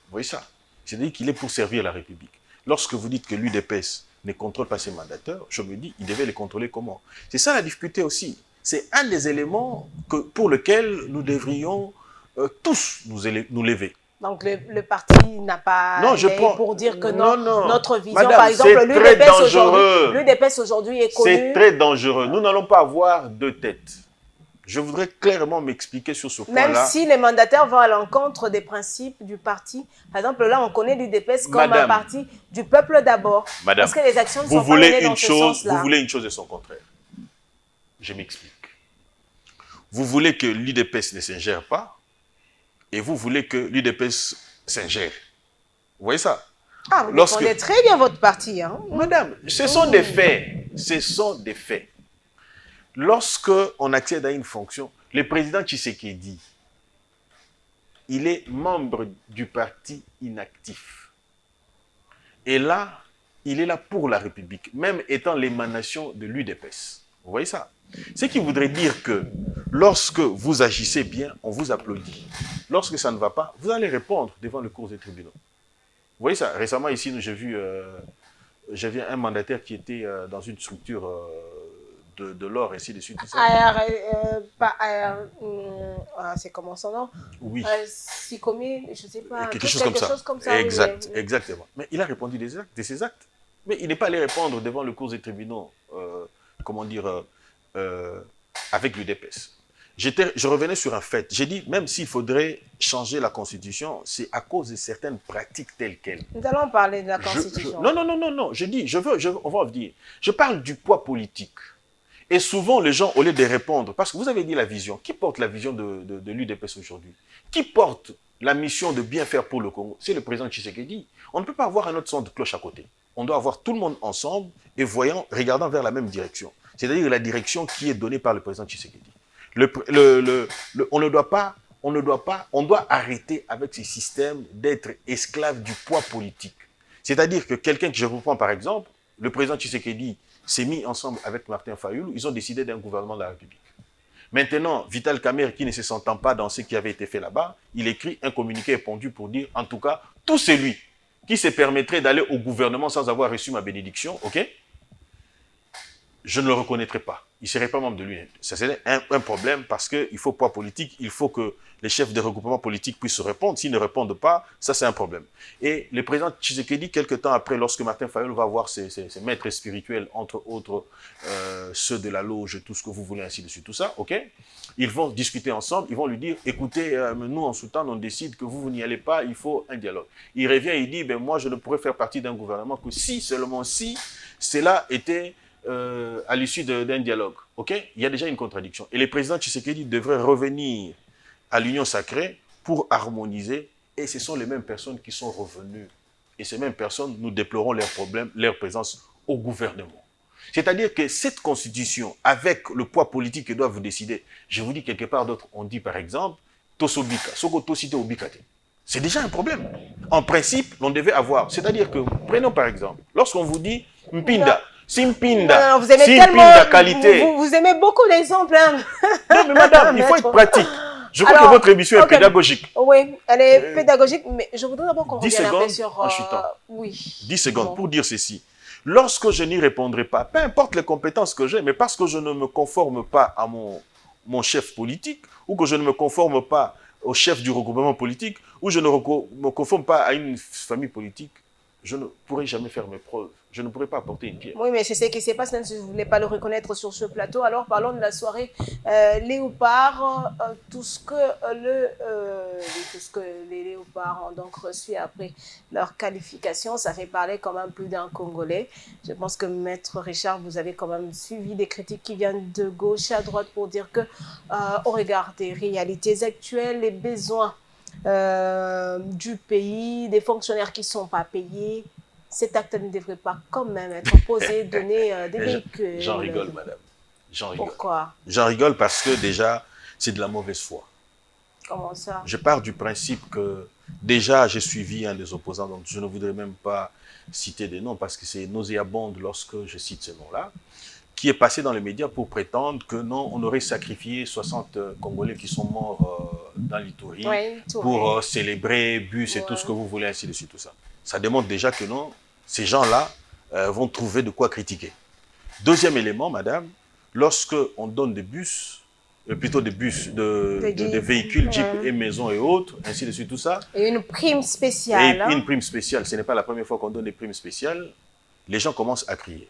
Vous voyez ça? C'est-à-dire qu'il est pour servir la République. Lorsque vous dites que l'UDPS ne contrôle pas ses mandataires, je me dis, il devait les contrôler comment? C'est ça la difficulté aussi. C'est un des éléments pour lequel nous devrions tous nous lever. Donc le parti n'a pas pour dire que non, notre vision, madame, par exemple, l'UDPS aujourd'hui est connu. C'est très dangereux. Nous n'allons pas avoir deux têtes. Je voudrais clairement m'expliquer sur ce point-là. Même si les mandataires vont à l'encontre des principes du parti. Par exemple, là, on connaît l'UDPS comme un parti du peuple d'abord. Madame, parce que les actions ne sont pas menées dans ce sens-là. Vous voulez une chose et son contraire. Je m'explique. Vous voulez que l'UDPS ne s'ingère pas et vous voulez que l'UDPS s'ingère. Vous voyez ça? Ah, vous défendez très bien votre parti. Hein? Madame, ce sont des faits. Ce sont des faits. Lorsqu'on accède à une fonction, le président Tshisekedi, il est membre du parti inactif. Et là, il est là pour la République, même étant l'émanation de l'UDPS. Vous voyez ça? Ce qui voudrait dire que lorsque vous agissez bien, on vous applaudit. Lorsque ça ne va pas, vous allez répondre devant le cours des tribunaux. Vous voyez ça? Récemment, ici, j'ai vu un mandataire qui était dans une structure de l'or, ainsi de suite. C'est comment son nom? Oui. Sicomé, je ne sais pas. Quelque chose comme ça. Exact, oui. Exactement. Mais il a répondu de ses actes. Mais il n'est pas allé répondre devant le cours des tribunaux, avec l'UDPS. Je revenais sur un fait. J'ai dit, même s'il faudrait changer la Constitution, c'est à cause de certaines pratiques telles quelles. Nous allons parler de la Constitution. Non. Je dis, on va revenir. Je parle du poids politique. Et souvent, les gens, au lieu de répondre, parce que vous avez dit la vision, qui porte la vision de l'UDPS aujourd'hui? Qui porte la mission de bien faire pour le Congo? C'est le président Tshisekedi. On ne peut pas avoir un autre son de cloche à côté. On doit avoir tout le monde ensemble et regardant vers la même direction. C'est-à-dire la direction qui est donnée par le président Tshisekedi. On doit arrêter avec ce système d'être esclave du poids politique. C'est-à-dire que quelqu'un que je vous prends par exemple, le président Tshisekedi s'est mis ensemble avec Martin Fayulu, ils ont décidé d'un gouvernement de la République. Maintenant, Vital Kamerhe, qui ne se sentant pas dans ce qui avait été fait là-bas, il écrit un communiqué répondu pour dire, en tout cas, tout celui qui se permettrait d'aller au gouvernement sans avoir reçu ma bénédiction, ok, je ne le reconnaîtrai pas. Il ne serait pas membre de l'UNED. Ça c'est un problème parce qu'il faut poids politique, il faut que les chefs de regroupement politique puissent se répondre. S'ils ne répondent pas, ça c'est un problème. Et le président Tshisekedi, quelque temps après, lorsque Martin Fayulu va voir ses maîtres spirituels, entre autres ceux de la loge, tout ce que vous voulez, ainsi de suite, tout ça, ok, ils vont discuter ensemble, ils vont lui dire, écoutez, nous en Soudan, on décide que vous n'y allez pas, il faut un dialogue. Il revient et il dit, ben, moi je ne pourrais faire partie d'un gouvernement que si, seulement si, cela était à l'issue d'un dialogue. Okay? Il y a déjà une contradiction. Et le président Tshisekedi devrait revenir à l'union sacrée pour harmoniser. Et ce sont les mêmes personnes qui sont revenues. Et ces mêmes personnes, nous déplorons leurs problèmes, leur présence au gouvernement. C'est-à-dire que cette constitution, avec le poids politique que doivent vous décider, je vous dis quelque part d'autre, on dit par exemple, Tosobika, Soko Tosite Obikate. C'est déjà un problème. En principe, on devait avoir. C'est-à-dire que, prenons par exemple, lorsqu'on vous dit Mpinda, Simpinda, vous aimez Simpinda qualité. Vous aimez beaucoup l'exemple. Hein? Non, mais madame, il faut être pratique. Je crois que votre émission est pédagogique. Oui, elle est pédagogique, mais je voudrais d'abord qu'on revienne un peu sur... Oui. 10 secondes pour dire ceci. Lorsque je n'y répondrai pas, peu importe les compétences que j'ai, mais parce que je ne me conforme pas à mon chef politique, ou que je ne me conforme pas au chef du regroupement politique, ou je ne me conforme pas à une famille politique, je ne pourrai jamais faire mes preuves. Je ne pourrai pas apporter une pierre. Oui, mais c'est ce qui se passe, même si vous ne voulez pas le reconnaître sur ce plateau. Alors, parlons de la soirée Léopard, tout ce que les Léopards ont donc reçu après leur qualification. Ça fait parler quand même plus d'un Congolais. Je pense que Maître Richard, vous avez quand même suivi des critiques qui viennent de gauche à droite pour dire que, au regard des réalités actuelles, les besoins du pays, des fonctionnaires qui ne sont pas payés, cet acte ne devrait pas quand même être posé, donner des véhicules. J'en rigole, madame. J'en rigole. Pourquoi? J'en rigole parce que déjà, c'est de la mauvaise foi. Comment ça? Je pars du principe que déjà, j'ai suivi un des opposants, donc je ne voudrais même pas citer des noms parce que c'est nauséabond lorsque je cite ce nom-là, qui est passé dans les médias pour prétendre que non, on aurait sacrifié 60 Congolais qui sont morts dans l'Itourie pour célébrer, bus et tout ce que vous voulez, ainsi de suite, tout ça. Ça démontre déjà que non, ces gens-là vont trouver de quoi critiquer. Deuxième élément, madame, lorsque on donne des bus, plutôt des véhicules, Jeep et maisons et autres, ainsi de suite, tout ça. Et une prime spéciale. Et une prime spéciale, ce n'est pas la première fois qu'on donne des primes spéciales. Les gens commencent à crier.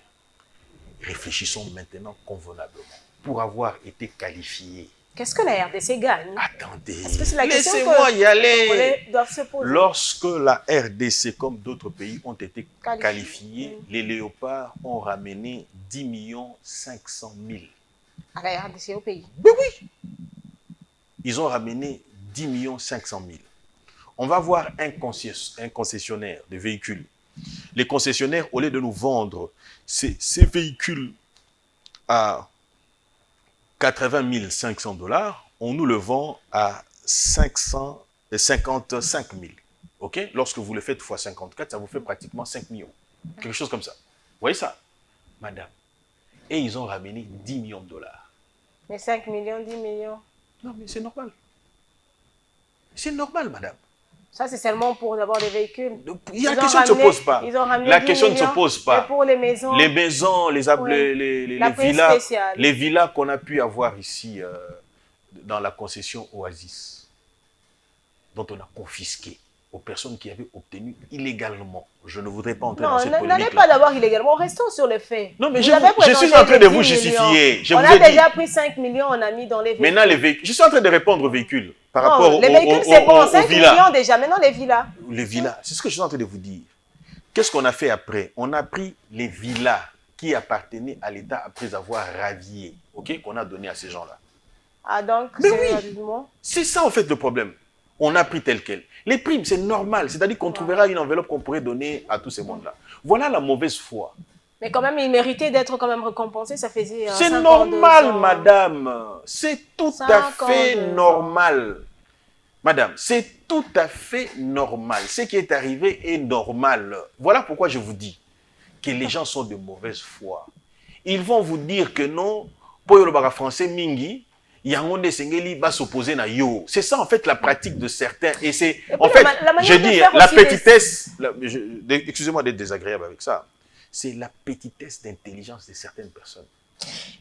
Réfléchissons maintenant convenablement. Pour avoir été qualifiés. Qu'est-ce que la RDC gagne? Attendez, laissez-moi y aller. Se poser. Lorsque la RDC, comme d'autres pays, ont été qualifiés, les Léopards ont ramené 10 500 000. À la RDC au pays? Ben oui. Ils ont ramené 10 500 000. On va voir un concessionnaire de véhicules. Les concessionnaires, au lieu de nous vendre ces véhicules à 80 500 $, on nous le vend à 55 000. Ok? Lorsque vous le faites x 54, ça vous fait pratiquement 5 millions. Quelque chose comme ça. Vous voyez ça? Madame. Et ils ont ramené 10 millions de dollars. Mais 5 millions, 10 millions. Non, mais c'est normal. C'est normal, madame. Ça, c'est seulement pour avoir des véhicules. La question ne se pose pas. La question ne se pose pas. Et pour les maisons, les villas, les villas qu'on a pu avoir ici dans la concession Oasis, dont on a confisqué aux personnes qui avaient obtenu illégalement. Je ne voudrais pas entrer dans cette polémique. Non, n'allez pas d'abord illégalement, restons sur les faits. Non, mais je suis en train de vous justifier. On a déjà pris 5 millions, on a mis dans les véhicules. Maintenant, les véhicules. Je suis en train de répondre aux véhicules par rapport aux villas. Les véhicules, c'est bon, 5 millions déjà. Maintenant, les villas. Les villas, c'est ce que je suis en train de vous dire. Qu'est-ce qu'on a fait après? On a pris les villas qui appartenaient à l'État après avoir radié, ok, qu'on a donné à ces gens-là. Ah, donc, c'est ça en fait le problème. On a pris tel quel. Les primes, c'est normal. C'est-à-dire qu'on trouvera une enveloppe qu'on pourrait donner à tous ces mondes-là. Voilà la mauvaise foi. Mais quand même, il méritait d'être quand même récompensé. Ça faisait c'est normal, madame. C'est tout à fait normal. Madame, c'est tout à fait normal. Ce qui est arrivé est normal. Voilà pourquoi je vous dis que les gens sont de mauvaise foi. Ils vont vous dire que non, pour le français, mingi, Yangonde Sengeli va s'opposer à yo. C'est ça en fait la pratique de certains. Et c'est en fait, je dis, la petitesse, excusez-moi d'être désagréable avec ça, c'est la petitesse d'intelligence de certaines personnes.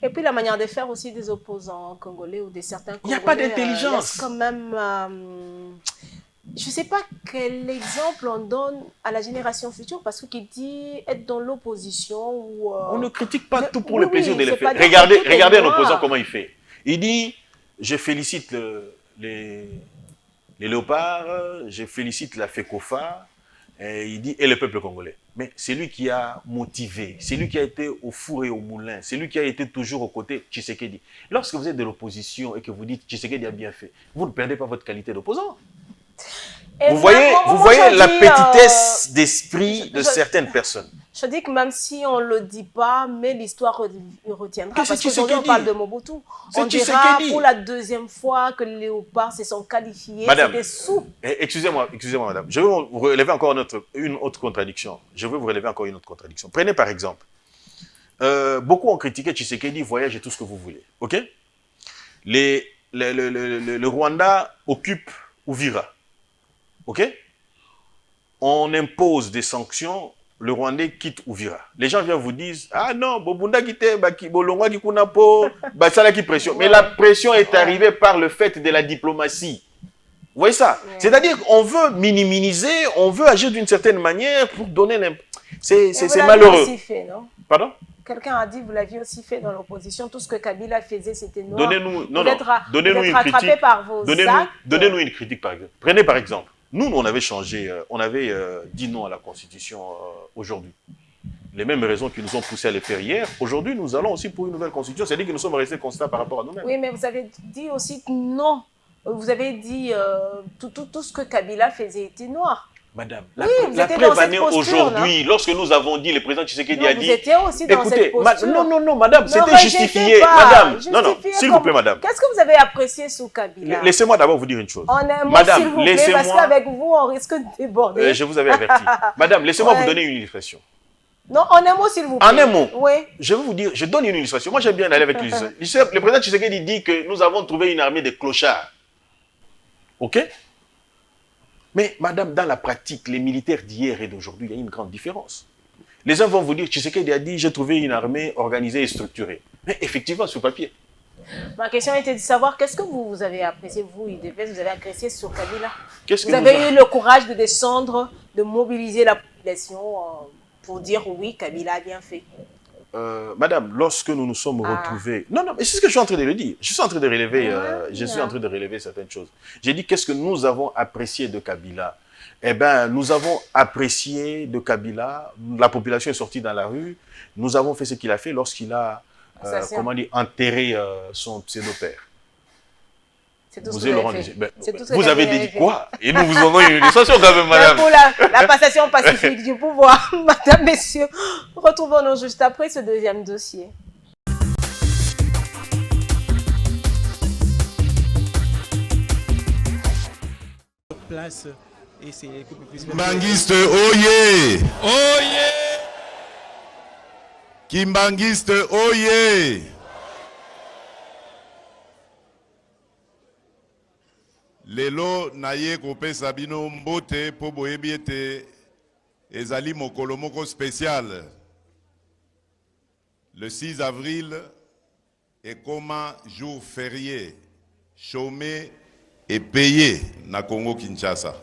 Et puis la manière de faire aussi des opposants congolais ou de certains congolais. Il n'y a pas d'intelligence. Quand même, je ne sais pas quel exemple on donne à la génération future parce que qui dit être dans l'opposition ou... On ne critique pas tout pour le plaisir de les faire. Regardez un opposant comment il fait. Il dit, je félicite les léopards, je félicite la FECOFA, et il dit, et le peuple congolais. Mais c'est lui qui a motivé, c'est lui qui a été au four et au moulin, c'est lui qui a été toujours aux côtés de Tshisekedi. Lorsque vous êtes de l'opposition et que vous dites Tshisekedi a bien fait, vous ne perdez pas votre qualité d'opposant. Vous voyez la petitesse d'esprit de certaines personnes. Je dis que même si on ne le dit pas, mais l'histoire retiendra. Parce qu'aujourd'hui, on parle de Mobutu. On dira pour la deuxième fois que les léopards se sont qualifiés. C'était sous. Excusez-moi, madame. Je vais vous relever encore une autre contradiction. Prenez par exemple. Beaucoup ont critiqué Tshisekedi, voyage et tout ce que vous voulez. Ok? Le Rwanda occupe Uvira. Ok? On impose des sanctions. Le Rwandais quitte Uvira. Les gens viennent vous dire, ah non, Bobunda quitte, Bolongwa qui kuna po, Basala qui pression. Mais la pression est arrivée par le fait de la diplomatie. Vous voyez ça? C'est-à-dire qu'on veut minimiser, on veut agir d'une certaine manière pour donner... C'est malheureux. Aussi fait, non? Pardon? Quelqu'un a dit, vous l'aviez aussi fait dans l'opposition, tout ce que Kabila faisait, c'était noir. Donnez-nous une critique. Par vos donnez-nous une critique, par exemple. Prenez par exemple. Nous, on avait changé, on avait dit non à la Constitution aujourd'hui. Les mêmes raisons qui nous ont poussé à le faire hier. Aujourd'hui, nous allons aussi pour une nouvelle Constitution. C'est-à-dire que nous sommes restés constants par rapport à nous-mêmes. Oui, mais vous avez dit aussi que non. Vous avez dit tout ce que Kabila faisait était noir. Madame, la preuve en est aujourd'hui, lorsque nous avons dit, le président Tshisekedi a dit... Vous étiez aussi dans cette posture. Non, madame, c'était justifié. Madame, non, s'il vous plaît, madame. Qu'est-ce que vous avez apprécié sous Kabila? Laissez-moi d'abord vous dire une chose. Madame, s'il vous plaît, parce qu'avec vous, on risque de déborder. Je vous avais averti. Madame, laissez-moi vous donner une illustration. Non, en un mot, s'il vous plaît. En un mot. Oui. Je vais vous dire, je donne une illustration. Moi, j'aime bien aller avec l'illustration. Le président Tshisekedi dit que nous avons trouvé une armée de clochards. OK? Mais, madame, dans la pratique, les militaires d'hier et d'aujourd'hui, il y a une grande différence. Les gens vont vous dire, Tshisekedi a dit, j'ai trouvé une armée organisée et structurée. Mais effectivement, sur papier. Ma question était de savoir, qu'est-ce que vous avez apprécié, vous, IDPS, vous avez apprécié sur Kabila? Vous avez eu le courage de descendre, de mobiliser la population pour dire oui, Kabila a bien fait. Madame, lorsque nous nous sommes retrouvés... Non, mais c'est ce que je suis en train de le dire. Je suis en train de relever, certaines choses. J'ai dit, qu'est-ce que nous avons apprécié de Kabila? Eh bien, nous avons apprécié de Kabila, la population est sortie dans la rue, nous avons fait ce qu'il a fait lorsqu'il a, enterré son pseudo-père. Vous avez dit quoi? Et nous vous donnons une illustration quand même, madame. Pour la passation pacifique du pouvoir, madame, messieurs, retrouvons-nous juste après ce deuxième dossier. Place Et c'est l'équipe Kimbangiste Oye! Oye! Kimbangiste Oye! Lelo naye kopesa bino mbote po boyebi ete ezali mokolo moko spécial. Le 6 avril est comme un jour férié, chômé et payé na Congo Kinshasa.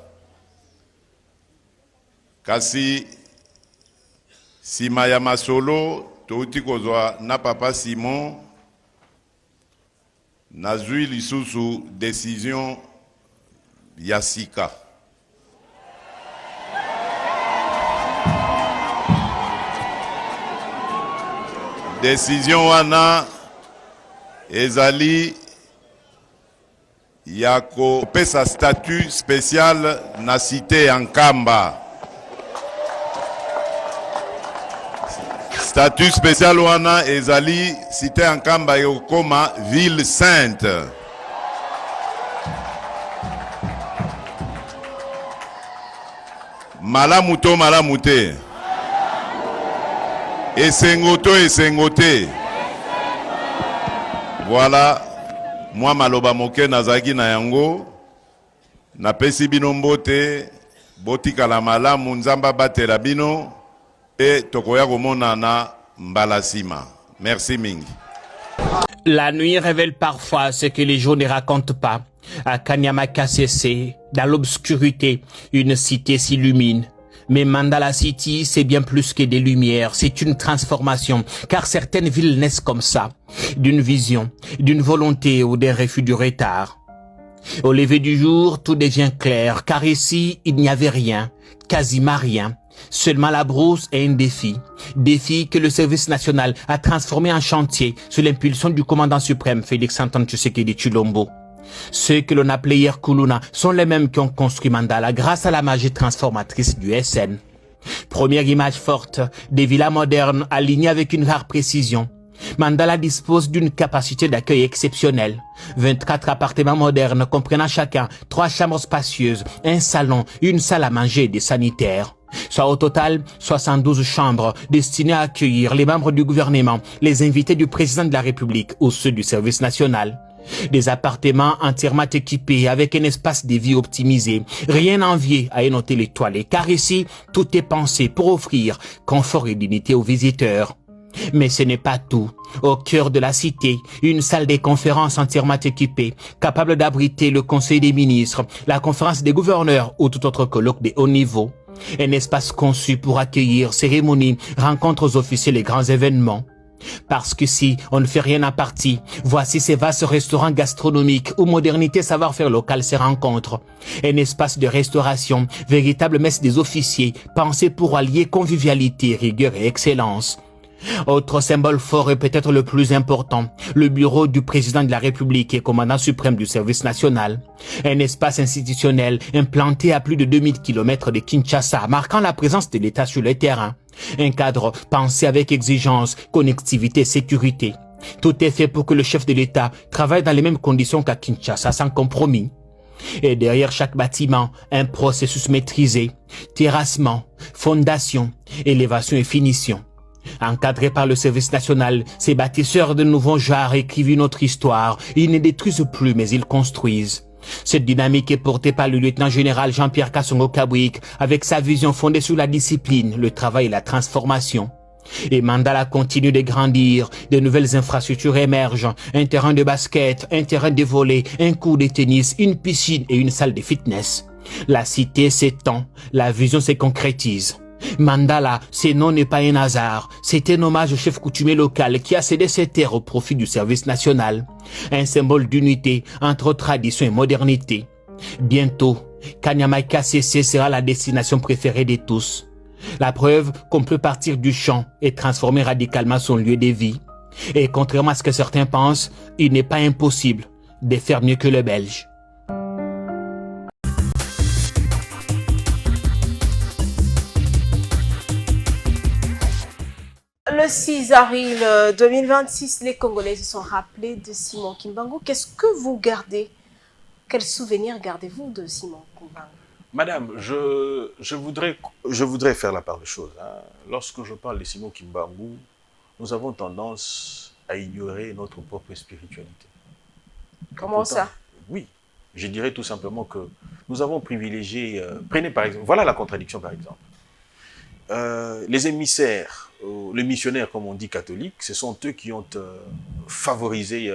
Kasi sima ya masolo touti kozwa na papa Simon nazui lisusu décision Yassika. Décision wana ezali yako pesa statut spécial na cité Ankamba. Statut spécial wana ezali cité Ankamba yokoma ville sainte. Malamuto malamute. Esengoto esengote. Voilà, moi maloba moke nazaki na yango. Na pesi bino mbote, botika la malamu nzamba batela bino et tokoya komona na mbalasima. Merci mingi. La nuit révèle parfois ce que les jours ne racontent pas. À Kanyama Kasese, dans l'obscurité, une cité s'illumine. Mais Mandala City, c'est bien plus que des lumières, c'est une transformation, car certaines villes naissent comme ça, d'une vision, d'une volonté ou d'un refus du retard. Au lever du jour, tout devient clair, car ici, il n'y avait rien, quasiment rien. Seulement la brousse est un défi. Défi que le service national a transformé en chantier sous l'impulsion du commandant suprême Félix-Antoine Tshisekedi Tshilombo. Ceux que l'on appelait hier Kuluna sont les mêmes qui ont construit Mandala grâce à la magie transformatrice du SN. Première image forte, des villas modernes alignées avec une rare précision. Mandala dispose d'une capacité d'accueil exceptionnelle. 24 appartements modernes comprenant chacun 3 chambres spacieuses, un salon, une salle à manger et des sanitaires. Soit au total 72 chambres destinées à accueillir les membres du gouvernement, les invités du président de la République ou ceux du service national. Des appartements entièrement équipés avec un espace de vie optimisé. Rien à envier à un hôtel étoilé, car ici, tout est pensé pour offrir confort et dignité aux visiteurs. Mais ce n'est pas tout. Au cœur de la cité, une salle de conférences entièrement équipée, capable d'abriter le conseil des ministres, la conférence des gouverneurs ou tout autre colloque de haut niveau. Un espace conçu pour accueillir cérémonies, rencontres officielles et grands événements. Parce que si on ne fait rien à partie, voici ces vastes restaurants gastronomiques où modernité et savoir-faire local se rencontrent. Un espace de restauration, véritable messe des officiers, pensé pour allier convivialité, rigueur et excellence. Autre symbole fort et peut-être le plus important, le bureau du président de la République et commandant suprême du service national. Un espace institutionnel implanté à plus de 2000 km de Kinshasa, marquant la présence de l'État sur le terrain. Un cadre pensé avec exigence, connectivité et sécurité. Tout est fait pour que le chef de l'État travaille dans les mêmes conditions qu'à Kinshasa, sans compromis. Et derrière chaque bâtiment, un processus maîtrisé. Terrassement, fondation, élévation et finition. Encadrés par le service national, ces bâtisseurs de nouveaux genres écrivent une autre histoire. Ils ne détruisent plus, mais ils construisent. Cette dynamique est portée par le lieutenant-général Jean-Pierre Kassongo Kabouik avec sa vision fondée sur la discipline, le travail et la transformation. Et Mandala continue de grandir, de nouvelles infrastructures émergent, un terrain de basket, un terrain de volley, un court de tennis, une piscine et une salle de fitness. La cité s'étend, la vision se concrétise. Mandala, ce nom n'est pas un hasard. C'est un hommage au chef coutumier local qui a cédé ses terres au profit du service national. Un symbole d'unité entre tradition et modernité. Bientôt, Kanyama Kasese sera la destination préférée de tous. La preuve qu'on peut partir du champ et transformer radicalement son lieu de vie. Et contrairement à ce que certains pensent, il n'est pas impossible de faire mieux que le Belge. Le 6 avril 2026, les Congolais se sont rappelés de Simon Kimbangu. Qu'est-ce que vous gardez? Quels souvenirs gardez-vous de Simon Kimbangu? Madame, je voudrais faire la part des choses. Hein. Lorsque je parle de Simon Kimbangu, nous avons tendance à ignorer notre propre spiritualité. Comment ça? Oui, je dirais tout simplement que nous avons privilégié... prenez par exemple, voilà la contradiction par exemple. Les émissaires, les missionnaires comme on dit catholiques, ce sont eux qui ont favorisé,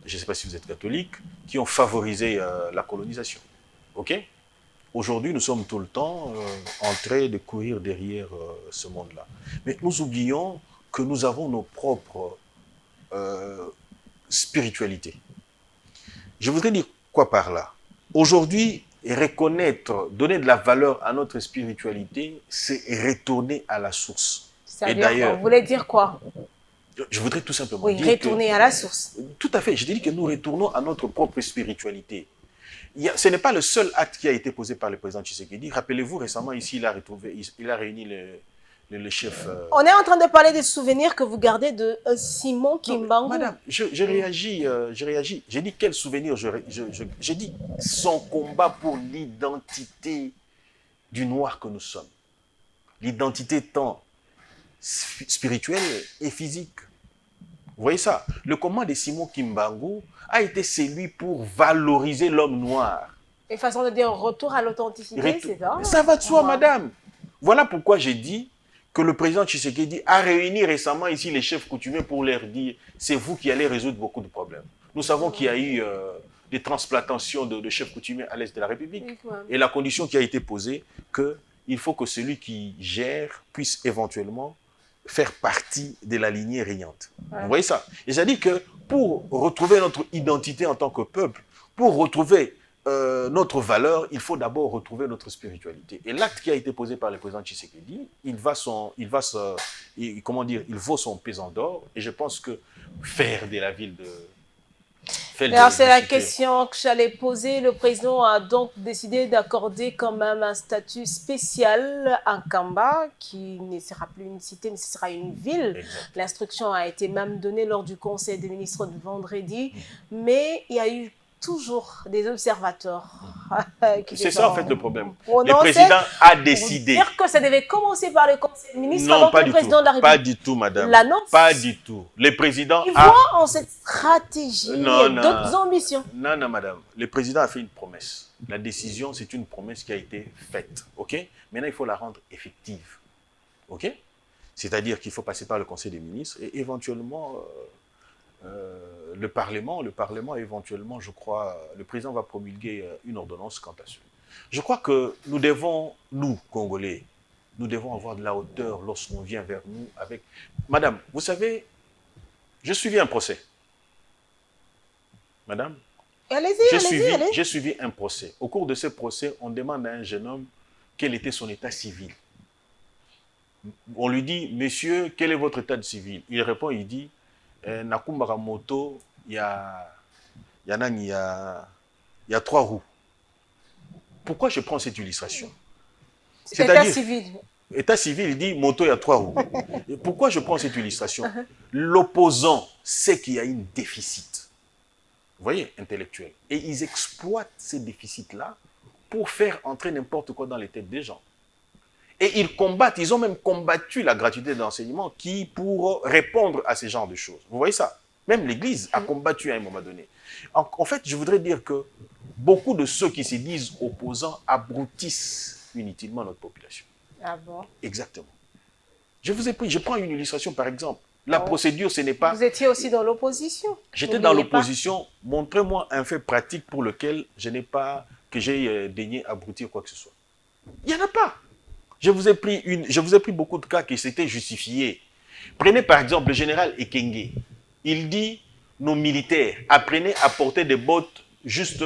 je ne sais pas si vous êtes catholique, qui ont favorisé la colonisation. Ok? Aujourd'hui, nous sommes tout le temps en train de courir derrière ce monde-là. Mais nous oublions que nous avons nos propres spiritualités. Je voudrais dire quoi par là? Aujourd'hui, reconnaître, donner de la valeur à notre spiritualité, c'est retourner à la source. Et d'ailleurs, vous voulez dire quoi? Je voudrais tout simplement dire retourner à la source. Tout à fait. Je dis que nous retournons à notre propre spiritualité. Ce n'est pas le seul acte qui a été posé par le président Tshisekedi. Rappelez-vous, récemment, ici, il a réuni le chef... On est en train de parler des souvenirs que vous gardez de Simon Kimbangu. Madame, je réagis. J'ai dit quel souvenir? J'ai dit son combat pour l'identité du noir que nous sommes. L'identité tant spirituelle et physique. Vous voyez ça? Le combat de Simon Kimbangu a été celui pour valoriser l'homme noir. Et façon de dire retour à l'authenticité, c'est ça? Ça va de soi, madame. Voilà pourquoi j'ai dit que le président Tshisekedi a réuni récemment ici les chefs coutumiers pour leur dire c'est vous qui allez résoudre beaucoup de problèmes. Nous savons qu'il y a eu des transplantations de chefs coutumiers à l'est de la République. Et la condition qui a été posée, qu'il faut que celui qui gère puisse éventuellement faire partie de la lignée régnante. Ouais. Vous voyez ça? Et c'est-à-dire que pour retrouver notre identité en tant que peuple, pour retrouver notre valeur, il faut d'abord retrouver notre spiritualité. Et l'acte qui a été posé par le président Tshisekedi, il vaut son pesant d'or. Et je pense que faire de la ville de... Alors, c'est la question que j'allais poser. Le président a donc décidé d'accorder quand même un statut spécial à Kamba, qui ne sera plus une cité, mais ce sera une ville. L'instruction a été même donnée lors du Conseil des ministres de vendredi, mais il y a eu toujours des observateurs. C'est ça en fait le problème. Le président a décidé. Dire que ça devait commencer par le Conseil des ministres avant que le président de la République. Pas du tout, madame. L'annonce. Pas du tout. Le président il voit en cette stratégie d'autres ambitions. Non, madame. Le président a fait une promesse. La décision, c'est une promesse qui a été faite. Ok? Maintenant, il faut la rendre effective. Ok? C'est-à-dire qu'il faut passer par le Conseil des ministres et éventuellement... le Parlement éventuellement, je crois, le président va promulguer une ordonnance quant à cela. Je crois que nous devons, nous, Congolais, nous devons avoir de la hauteur lorsqu'on vient vers nous avec... Madame, vous savez, j'ai suivi un procès. Madame, j'ai suivi un procès. Au cours de ce procès, on demande à un jeune homme quel était son état civil. On lui dit, monsieur, quel est votre état civil? Il répond, il dit, Nakumbara moto, il y a 3 roues. Pourquoi je prends cette illustration? État civil. État civil, il dit moto, il y a 3 roues. Et pourquoi je prends cette illustration? L'opposant sait qu'il y a un déficit, vous voyez, intellectuel. Et ils exploitent ces déficits-là pour faire entrer n'importe quoi dans les têtes des gens. Et ils combattent, ils ont même combattu la gratuité de l'enseignement pour répondre à ce genre de choses. Vous voyez ça? Même l'Église a combattu à un moment donné. En fait, je voudrais dire que beaucoup de ceux qui se disent opposants abrutissent inutilement notre population. Ah bon? Exactement. Je prends une illustration par exemple. La procédure, ce n'est pas... Vous étiez aussi dans l'opposition. J'étais dans l'opposition. Montrez-moi un fait pratique pour lequel que j'ai daigné abrutir quoi que ce soit. Il n'y en a pas. Je vous ai pris beaucoup de cas qui s'étaient justifiés. Prenez par exemple le général Ekenge. Il dit, nos militaires, apprenez à porter des bottes juste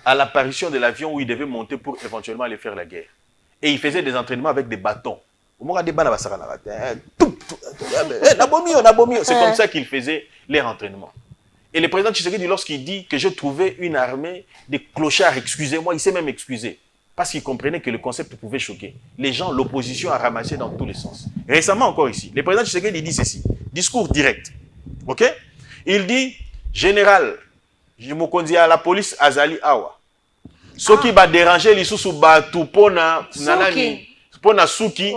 à l'apparition de l'avion où ils devaient monter pour éventuellement aller faire la guerre. Et ils faisaient des entraînements avec des bâtons. C'est comme ça qu'ils faisaient leur entraînement. Et le président Tshisekedi, lorsqu'il dit que j'ai trouvé une armée de clochards, excusez-moi, il s'est même excusé. Parce qu'il comprenait que le concept pouvait choquer. Les gens, l'opposition a ramassé dans tous les sens. Récemment encore ici, le président Tshisekedi dit ceci, discours direct. Ok? Il dit, général, je me conduis à la police Azali Awa. Ce qui va déranger les sous batu pona suki,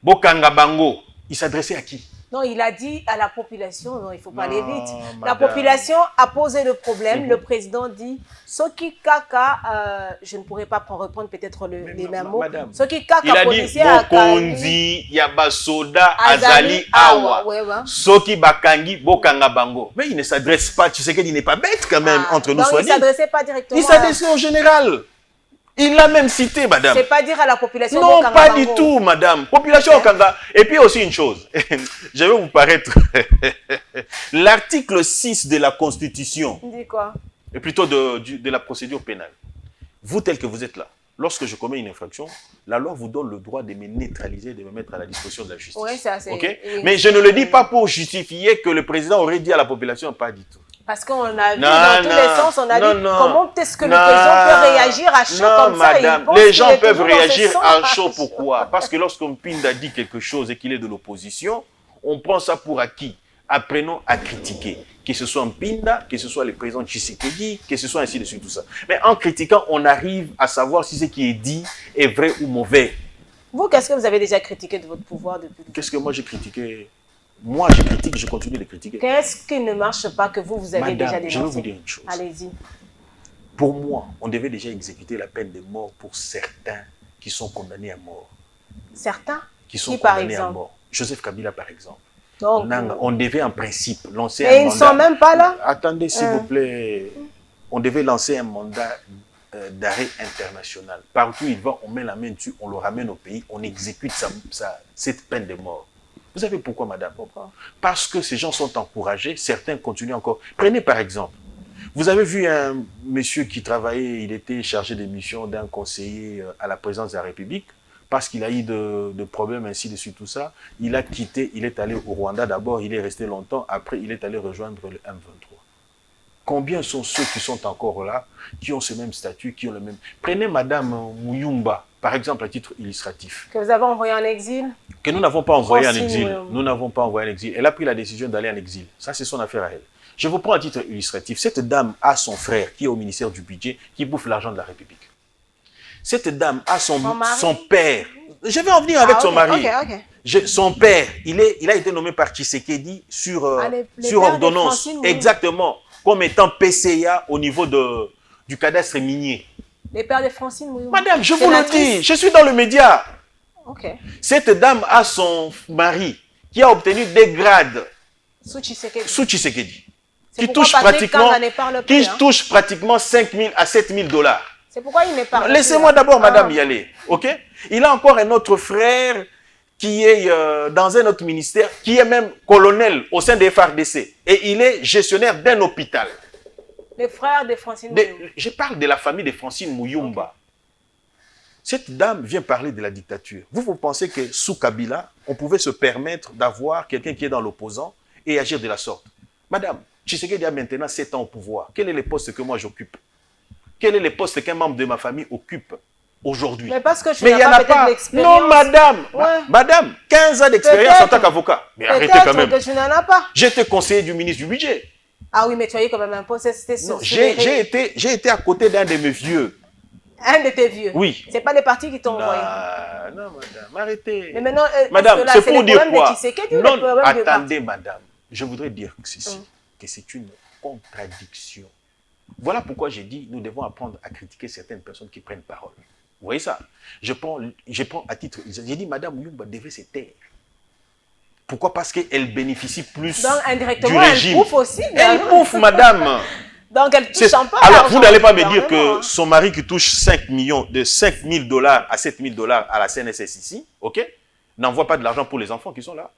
bokanga bango. Il s'adressait à qui? Non, il a dit à la population, non, il faut pas aller vite. La madame. population a posé le problème. Le président dit, Soki Kaka, je ne pourrais pas reprendre peut-être les mêmes mots. Soki Kaka, il a dit, Bokondi, Yabasoda, Azali, Awa. Soki Bakangi, Bokanga Bango. Mais il ne s'adresse pas, tu sais qu'il n'est pas bête quand même, entre nous soit dit. Il ne s'adressait pas directement. Il s'adressait au général. Il l'a même cité, madame. C'est pas dire à la population. Non, pas du tout, madame. Population Okanga. Et puis aussi une chose. Je vais vous paraître. L'article 6 de la Constitution. Dit quoi? Et plutôt de la procédure pénale. Vous, tel que vous êtes là, lorsque je commets une infraction, la loi vous donne le droit de me neutraliser, de me mettre à la disposition de la justice. Oui, ça c'est. Okay? Mais je ne le dis pas pour justifier que le président aurait dit à la population, pas du tout. Parce qu'on a vu dans tous les sens, on a dit comment est-ce que le président peut réagir à chaud comme ça. Madame, les gens peuvent réagir à chaud. Pourquoi? Parce que lorsqu'un Pinda dit quelque chose et qu'il est de l'opposition, on prend ça pour acquis. Apprenons à critiquer. Que ce soit un Pinda, que ce soit le président Tshisekedi, que ce soit ainsi de suite, tout ça. Mais en critiquant, on arrive à savoir si ce qui est dit est vrai ou mauvais. Vous, qu'est-ce que vous avez déjà critiqué de votre pouvoir depuis? Qu'est-ce que moi j'ai critiqué? Moi, je critique, je continue de critiquer. Qu'est-ce qui ne marche pas que vous avez déjà dénoncé? Je veux vous dire une chose. Allez-y. Pour moi, on devait déjà exécuter la peine de mort pour certains qui sont condamnés à mort. Certains? Qui sont condamnés à mort. Joseph Kabila, par exemple. Donc, on devait en principe lancer un mandat. Et ils ne sont même pas là? Attendez, s'il vous plaît. On devait lancer un mandat d'arrêt international. Partout où il va, on met la main dessus, on le ramène au pays, on exécute cette peine de mort. Vous savez pourquoi, madame? Pourquoi? Parce que ces gens sont encouragés, certains continuent encore. Prenez par exemple, vous avez vu un monsieur qui travaillait, il était chargé de mission d'un conseiller à la présidence de la République, parce qu'il a eu de problèmes, ainsi de suite, tout ça. Il a quitté, il est allé au Rwanda d'abord, il est resté longtemps, après il est allé rejoindre le M23. Combien sont ceux qui sont encore là, qui ont ce même statut, qui ont le même... Prenez madame Muyumba, par exemple, à titre illustratif. Que vous avez envoyé en exil? Que nous n'avons pas envoyé en exil. Nous n'avons pas envoyé en exil. Elle a pris la décision d'aller en exil. Ça, c'est son affaire à elle. Je vous prends à titre illustratif. Cette dame a son frère qui est au ministère du budget, qui bouffe l'argent de la République. Cette dame a son père. Je vais en venir avec son mari. Son père, il a été nommé par Tshisekedi sur ordonnance. Exactement. Comme étant PCA au niveau du cadastre minier. Les pères de Francine Mouyoum. Madame, je vous le dis, je suis dans le média. Cette dame a son mari qui a obtenu des grades sous Tshisekedi. Qui touche pratiquement 5 000 à 7 000 $. C'est pourquoi il ne parle pas. Laissez-moi d'abord, madame, y aller. Ok? Il a encore un autre frère qui est dans un autre ministère, qui est même colonel au sein des FARDC. Et il est gestionnaire d'un hôpital. Les frères de Francine Mouyoum. Je parle de la famille de Francine Mouyoumba. Cette dame vient parler de la dictature. Vous pensez que sous Kabila, on pouvait se permettre d'avoir quelqu'un qui est dans l'opposant et agir de la sorte? Madame, Tshisekedi a maintenant 7 ans au pouvoir. Quel est le poste que moi j'occupe? Quel est le poste qu'un membre de ma famille occupe aujourd'hui? Mais parce que je n'ai pas peut-être l'expérience. Non, madame. Ouais. Madame, 15 ans d'expérience en tant qu'avocat. Mais arrêtez quand même. Que tu n'en as pas. J'étais conseiller du ministre du budget. Ah oui, mais tu as eu quand même un poste. J'ai été à côté d'un de mes vieux. Un de tes vieux? Oui. C'est pas les partis qui t'ont envoyé? Non, madame, arrêtez. Mais maintenant, madame, c'est pour dire quoi? Non, attendez, madame. Je voudrais dire ceci, que c'est une contradiction. Voilà pourquoi j'ai dit, nous devons apprendre à critiquer certaines personnes qui prennent parole. Vous voyez ça? Je prends à titre... J'ai dit, madame Muyumba devait se taire. Pourquoi? Parce qu'elle bénéficie plus du régime. Elle bouffe aussi. Elle bouffe, madame. Donc elle touche un peu. Alors, vous n'allez pas me dire que son mari qui touche 5 000 $ à 7 000 $ à la CNSS ici, ok, n'envoie pas de l'argent pour les enfants qui sont là.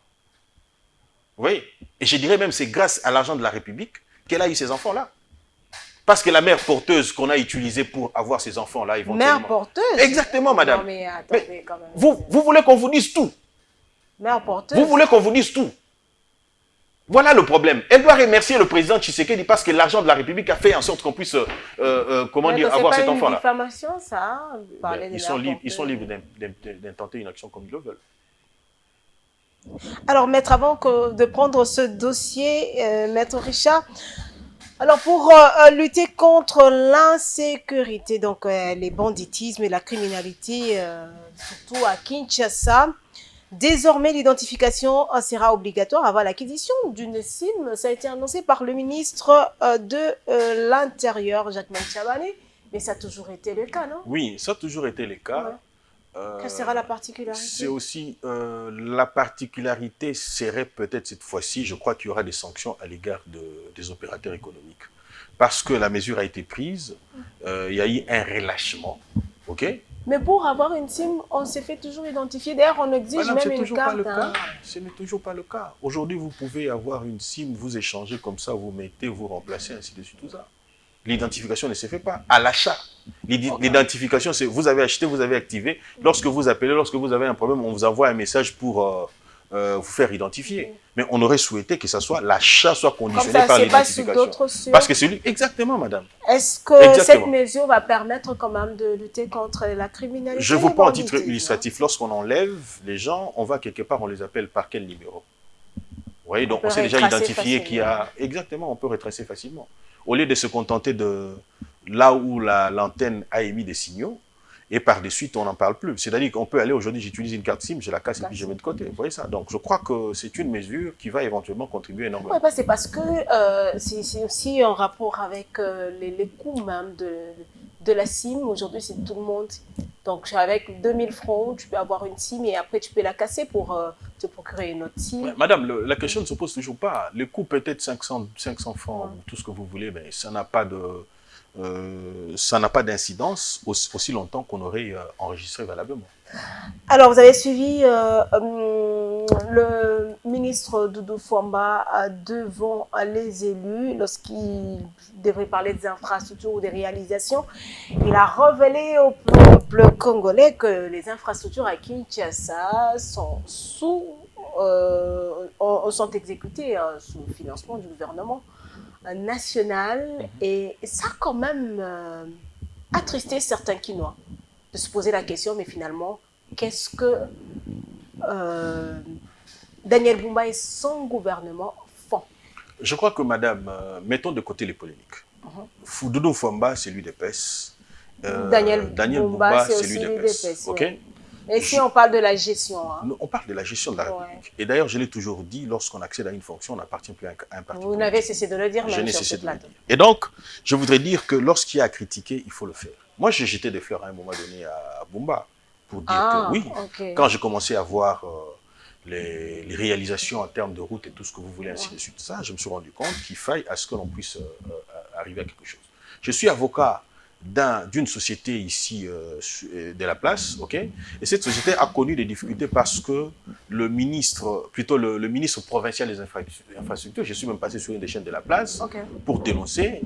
Vous voyez? Et je dirais même c'est grâce à l'argent de la République qu'elle a eu ces enfants-là. Parce que la mère porteuse qu'on a utilisée pour avoir ces enfants-là, éventuellement... Mère porteuse? Exactement, madame. Non, mais attendez, quand même. Vous voulez qu'on vous dise tout? Mère porteuse? Vous voulez qu'on vous dise tout? Voilà le problème. Elle doit remercier le président Tshisekedi parce que l'argent de la République a fait en sorte qu'on puisse, avoir cet enfant-là. C'est pas une diffamation, ça? Ils sont libres d'intenter une action comme ils le veulent. Alors, maître, avant de prendre ce dossier, maître Richard, Alors, pour lutter contre l'insécurité, donc les banditismes et la criminalité, surtout à Kinshasa, désormais l'identification sera obligatoire avant l'acquisition d'une SIM. Ça a été annoncé par le ministre de l'Intérieur, Jacques Chabane, mais ça a toujours été le cas, non? Oui, ça a toujours été le cas. Ouais. Quelle sera la particularité? C'est aussi, la particularité serait peut-être cette fois-ci, je crois qu'il y aura des sanctions à l'égard des opérateurs économiques. Parce que la mesure a été prise, il y a eu un relâchement, ok? Mais pour avoir une SIM, on s'est fait toujours identifier. D'ailleurs, on exige Madame, même une carte. Ce n'est toujours pas le cas. Aujourd'hui, vous pouvez avoir une SIM, vous échangez comme ça, vous mettez, vous remplacez, ainsi de suite, tout ça. L'identification ne se fait pas à l'achat. L'identification, c'est vous avez acheté, vous avez activé. Lorsque vous appelez, lorsque vous avez un problème, on vous envoie un message pour vous faire identifier. Mais on aurait souhaité que ça soit l'achat soit conditionné par l'identification. Parce que c'est lui, exactement, madame. Est-ce que cette mesure va permettre quand même de lutter contre la criminalité? Je vous prends en titre illustratif. Lorsqu'on enlève les gens, on va quelque part, on les appelle par quel numéro? Vous voyez, donc on s'est déjà identifié qu'il y a... Exactement, on peut retracer facilement. Au lieu de se contenter de là où l'antenne a émis des signaux, et par de suite, on n'en parle plus. C'est-à-dire qu'on peut aller aujourd'hui, j'utilise une carte SIM, je la casse et puis je mets de côté. Vous voyez ça? Donc, je crois que c'est une mesure qui va éventuellement contribuer énormément. Oui, c'est parce que c'est aussi en rapport avec les coûts même de la SIM. Aujourd'hui, c'est tout le monde. Donc, avec 2000 francs, tu peux avoir une SIM et après, tu peux la casser pour te procurer une autre SIM. Ouais, madame, la question ne se pose toujours pas. Le coût peut être 500 francs, tout ce que vous voulez, mais ça n'a pas de... ça n'a pas d'incidence aussi longtemps qu'on aurait enregistré valablement. Alors, vous avez suivi le ministre Doudou Fwamba devant les élus lorsqu'il devrait parler des infrastructures ou des réalisations. Il a révélé au peuple congolais que les infrastructures à Kinshasa sont sont exécutées sous le financement du gouvernement national, et ça a quand même attristé certains Kinois de se poser la question, mais finalement, qu'est-ce que Daniel Bumba et son gouvernement font? Je crois que, madame, mettons de côté les polémiques. Doudou Fwamba, c'est lui des PES. Daniel Bumba, c'est lui des PES. Okay? Et si on parle de la gestion, hein? On parle de la gestion de la République. Et d'ailleurs, je l'ai toujours dit, lorsqu'on accède à une fonction, on n'appartient plus à un parti. Vous n'avez cessé de le dire, je n'ai cessé de le dire. Et donc, je voudrais dire que lorsqu'il y a à critiquer, il faut le faire. Moi, j'ai jeté des fleurs à un moment donné à Bumba pour dire que oui, quand j'ai commencé à voir les réalisations en termes de route et tout ce que vous voulez, ainsi de suite, ça, je me suis rendu compte qu'il faille à ce que l'on puisse arriver à quelque chose. Je suis avocat d'une société ici de la place, ok? Et cette société a connu des difficultés parce que le ministre, plutôt le ministre provincial des infrastructures, je suis même passé sur une des chaînes de la place pour dénoncer,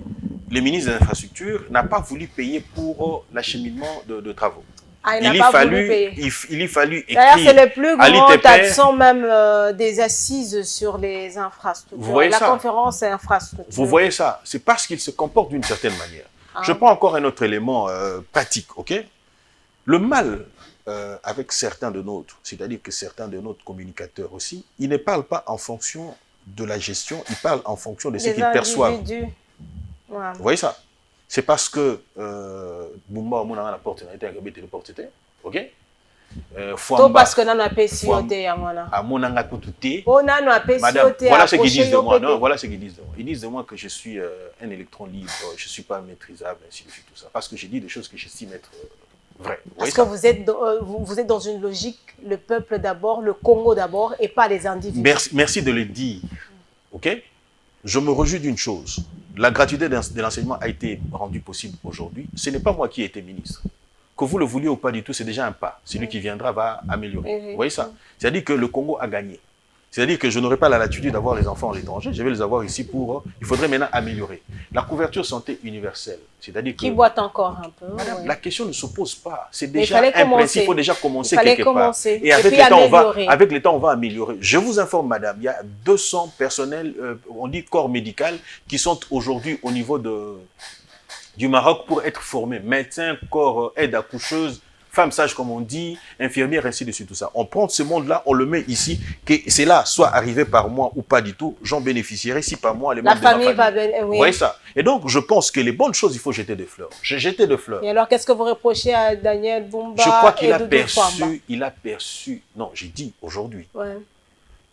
le ministre des infrastructures n'a pas voulu payer pour l'acheminement de travaux. Ah, il a fallu écrire. D'ailleurs, c'est le plus grand accent même des assises sur les infrastructures. Vous voyez la ça? conférence infrastructure. Vous voyez ça? C'est parce qu'il se comporte d'une certaine manière. Je prends encore un autre élément pratique, ok? Le mal avec certains de nôtres, c'est-à-dire que certains de notre communicateurs aussi, ils ne parlent pas en fonction de la gestion, ils parlent en fonction de ce qu'ils perçoivent. Vous voyez ça? C'est parce que Bumba a la porte, ok? Parce que nous avons PCOT. Madame, voilà ce qu'ils disent de moi. Non, voilà ce qu'ils disent de moi. Ils disent de moi que je suis un électron libre, je ne suis pas maîtrisable, ainsi de suite, tout ça. Parce que j'ai dit des choses que j'estime être vraies. Parce que vous êtes dans une logique, le peuple d'abord, le Congo d'abord, et pas les individus. Merci de le dire. Ok? Je me réjouis d'une chose. La gratuité de l'enseignement a été rendue possible aujourd'hui. Ce n'est pas moi qui ai été ministre. Que vous le vouliez ou pas du tout, c'est déjà un pas. Celui qui viendra va améliorer. Vous voyez ça? C'est-à-dire que le Congo a gagné. C'est-à-dire que je n'aurai pas la latitude d'avoir les enfants à l'étranger, je vais les avoir ici pour... Il faudrait maintenant améliorer. La couverture santé universelle, c'est-à-dire que... Qui boite encore un peu. Madame, la question ne se pose pas. C'est déjà un principe, il faut déjà commencer quelque part. Et avec le temps, on va améliorer. Je vous informe, madame, il y a 200 personnels, on dit corps médical, qui sont aujourd'hui au niveau du Maroc pour être formés. Médecins, corps, aide accoucheuse, femme sage comme on dit, infirmière, ainsi de suite, tout ça. On prend ce monde-là, on le met ici, que c'est là, soit arrivé par moi ou pas du tout, j'en bénéficierai, si par moi, les membres de ma famille. Va bien, oui. Vous voyez ça? Et donc, je pense que les bonnes choses, il faut jeter des fleurs. J'ai jeté des fleurs. Et alors, qu'est-ce que vous reprochez à Daniel Bumba? Je crois qu'il a perçu, non, j'ai dit aujourd'hui, ouais.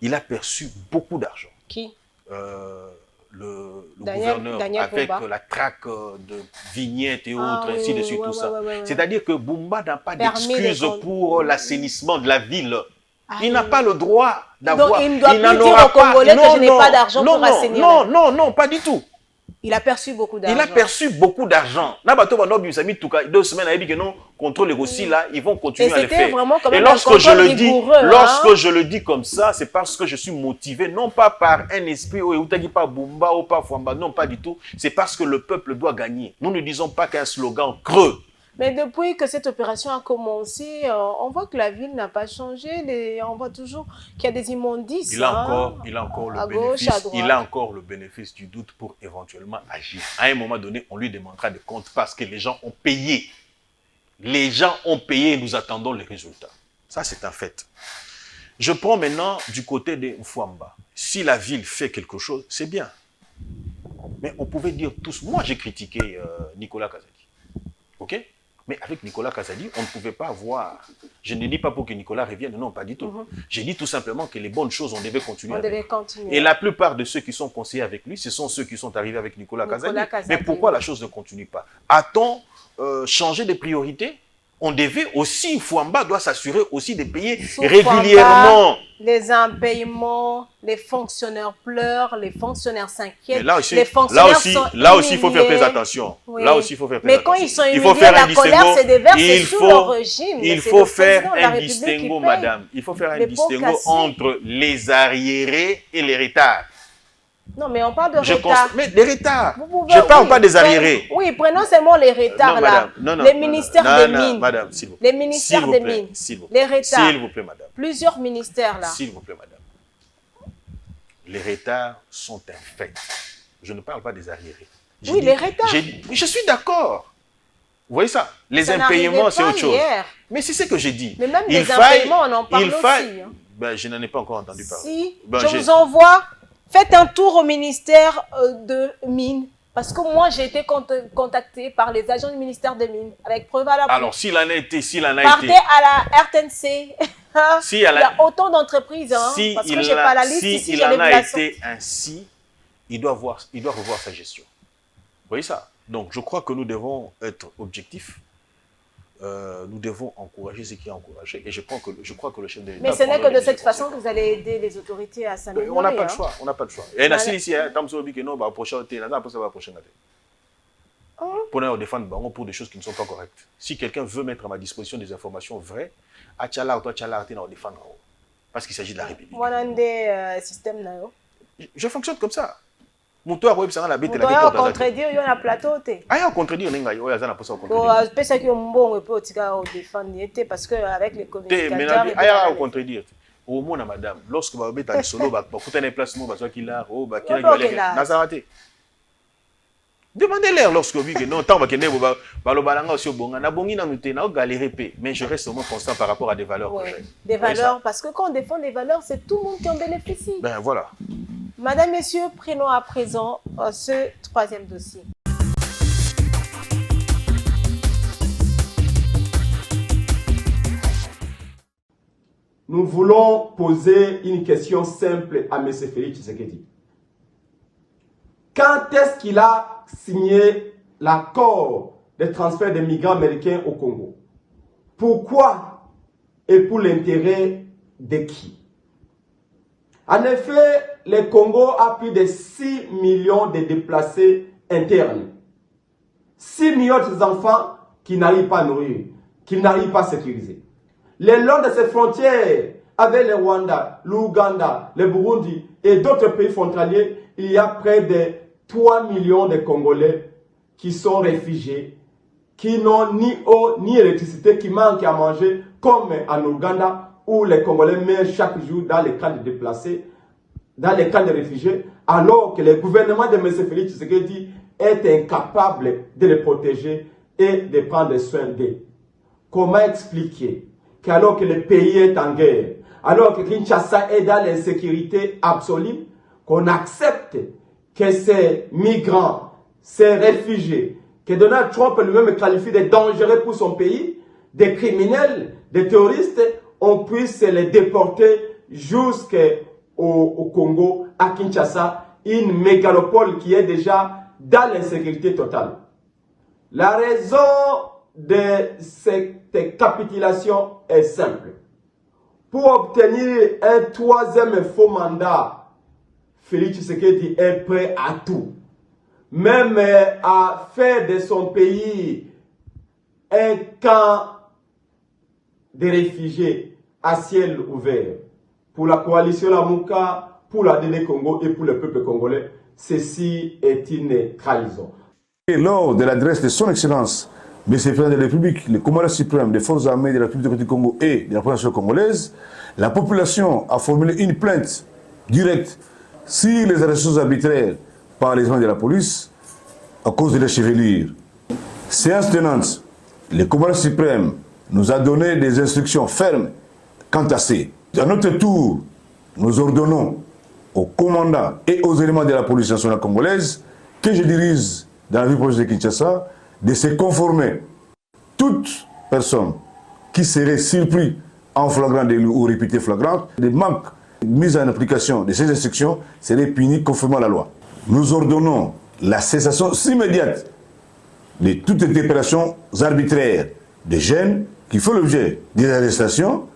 Il a perçu beaucoup d'argent. Qui? Le gouverneur, avec Bumba. La traque de vignettes et autres, ainsi de suite, tout ça. Ouais. C'est-à-dire que Bumba n'a pas d'excuse pour l'assainissement de la ville. Il n'a pas le droit d'avoir... Donc, il ne doit plus dire aux Congolais que je n'ai pas d'argent pour assainir. Non, pas du tout. Il a perçu beaucoup d'argent. Il a perçu beaucoup d'argent. Nabato Banobi, ça mis tout cas 2 semaines, il a dit que non, contrôle les aussi là, ils vont continuer à le faire. Vraiment quand même et lorsque je le dis comme ça, c'est parce que je suis motivé, non pas par un esprit, ou pas Bumba, ou pas Fwamba, non pas du tout. C'est parce que le peuple doit gagner. Nous ne disons pas qu'un slogan creux. Mais depuis que cette opération a commencé, on voit que la ville n'a pas changé. On voit toujours qu'il y a des immondices. Il a encore le bénéfice du doute pour éventuellement agir. À un moment donné, on lui demandera des comptes parce que les gens ont payé. Les gens ont payé et nous attendons les résultats. Ça, c'est un fait. Je prends maintenant du côté de Fwamba. Si la ville fait quelque chose, c'est bien. Mais on pouvait dire tous... Moi, j'ai critiqué Nicolas Kazadi. OK? Mais avec Nicolas Kazadi, on ne pouvait pas avoir... Je ne dis pas pour que Nicolas revienne, non, pas du tout. J'ai dit tout simplement que les bonnes choses, on devait continuer. Et la plupart de ceux qui sont conseillés avec lui, ce sont ceux qui sont arrivés avec Nicolas Kazadi. Mais pourquoi la chose ne continue pas? A-t-on changé de priorité? On devait aussi, Fwamba doit s'assurer aussi de payer régulièrement. Les impayements, les fonctionnaires pleurent, les fonctionnaires s'inquiètent. Là aussi, il faut faire très attention. Oui. Là aussi, il faut faire très Mais attention. quand ils sont humiliés, la colère se déverse sous le régime. Il faut faire un distinguo, madame. Il faut faire un distinguo entre les arriérés et les retards. Non, mais on parle de retard. Mais des retards. Je ne parle pas des arriérés. Oui, prenons seulement les retards là. Les ministères des mines. Madame, s'il vous plaît. Les ministères des mines. Les retards. S'il vous plaît, madame. Plusieurs ministères là. S'il vous plaît, madame. Les retards sont un fait. Je ne parle pas des arriérés. Oui, les retards. Je suis d'accord. Vous voyez ça? Les impayements, c'est autre chose. Mais c'est ce que j'ai dit. Mais même les impayements, on en parle aussi. Ben, je n'en ai pas encore entendu parler. Si, je vous envoie. Faites un tour au ministère de Mines. Parce que moi, j'ai été contacté par les agents du ministère des Mines. Avec preuve à la preuve. Alors, s'il en a été, Partez à la RTNC. Il y a autant d'entreprises. Parce que je n'ai pas la liste ici. S'il en a été ainsi, il doit revoir sa gestion. Vous voyez ça? Donc, je crois que nous devons être objectifs. Nous devons encourager ce qui est encouragé. Et je crois que le chef de l'État... Mais ce n'est que de cette façon que vous allez aider les autorités à s'améliorer. On n'a pas le choix. On n'a pas le choix. Et ici, tant que nous avons prochain pour nous défendre pour des choses qui ne sont pas correctes. Si quelqu'un veut mettre à ma disposition des informations vraies, parce qu'il s'agit de la République. Je fonctionne comme ça. On peut contredire, il y a un plateau. Contredire, parce qu'avec les communicateurs... contredire. Au moins, madame, lorsque vous avez un solo, vous avez un placement, vous avez demandez-leur lorsque vous dites que non, tant que mais je reste au moins constant par rapport à des valeurs. Des valeurs, parce que quand on défend des valeurs, c'est tout le monde qui en bénéficie. Ben voilà. Madame, Messieurs, prenons à présent ce troisième dossier. Nous voulons poser une question simple à M. Félix Tshisekedi. Quand est-ce qu'il a signé l'accord de transfert des migrants américains au Congo? Pourquoi et pour l'intérêt de qui? En effet, le Congo a plus de 6 millions de déplacés internes. 6 millions d'enfants qui n'arrivent pas à nourrir, qui n'arrivent pas à sécuriser. Le long de ces frontières, avec le Rwanda, l'Ouganda, le Burundi et d'autres pays frontaliers, il y a près de 3 millions de Congolais qui sont réfugiés, qui n'ont ni eau ni électricité, qui manquent à manger, comme en Ouganda, où les Congolais meurent chaque jour dans les camps de déplacés, dans les camps de réfugiés, alors que le gouvernement de M. Félix Tshisekedi est incapable de les protéger et de prendre soin d'eux. comment expliquer qu'alors que le pays est en guerre, alors que Kinshasa est dans l'insécurité absolue, qu'on accepte que ces migrants, ces réfugiés, que Donald Trump lui-même qualifie de dangereux pour son pays, des criminels, des terroristes, on puisse les déporter jusqu'au Congo, à Kinshasa, une mégalopole qui est déjà dans l'insécurité totale. La raison de cette capitulation est simple. Pour obtenir un troisième faux mandat, Félix Tshisekedi est prêt à tout. Même à faire de son pays un camp de réfugiés à ciel ouvert. Pour la coalition Lamuka, pour la DD Congo et pour le peuple congolais, ceci est une trahison. Et lors de l'adresse de son Excellence, M. le Président de la République, le commandant suprême des forces armées de la République du Congo et de la population congolaise, la population a formulé une plainte directe sur les arrestations arbitraires par les agents de la police à cause de la chevelure. Séance tenante, le commandant suprême nous a donné des instructions fermes quant à ces. À notre tour, nous ordonnons aux commandants et aux éléments de la police nationale congolaise que je dirige dans la ville proche de Kinshasa de se conformer. Toute personne qui serait surpris en flagrant délit ou réputé flagrant, des manques mis en application de ces instructions serait puni conformément à la loi. Nous ordonnons la cessation immédiate de toutes les opérations arbitraires des jeunes qui font l'objet des arrestations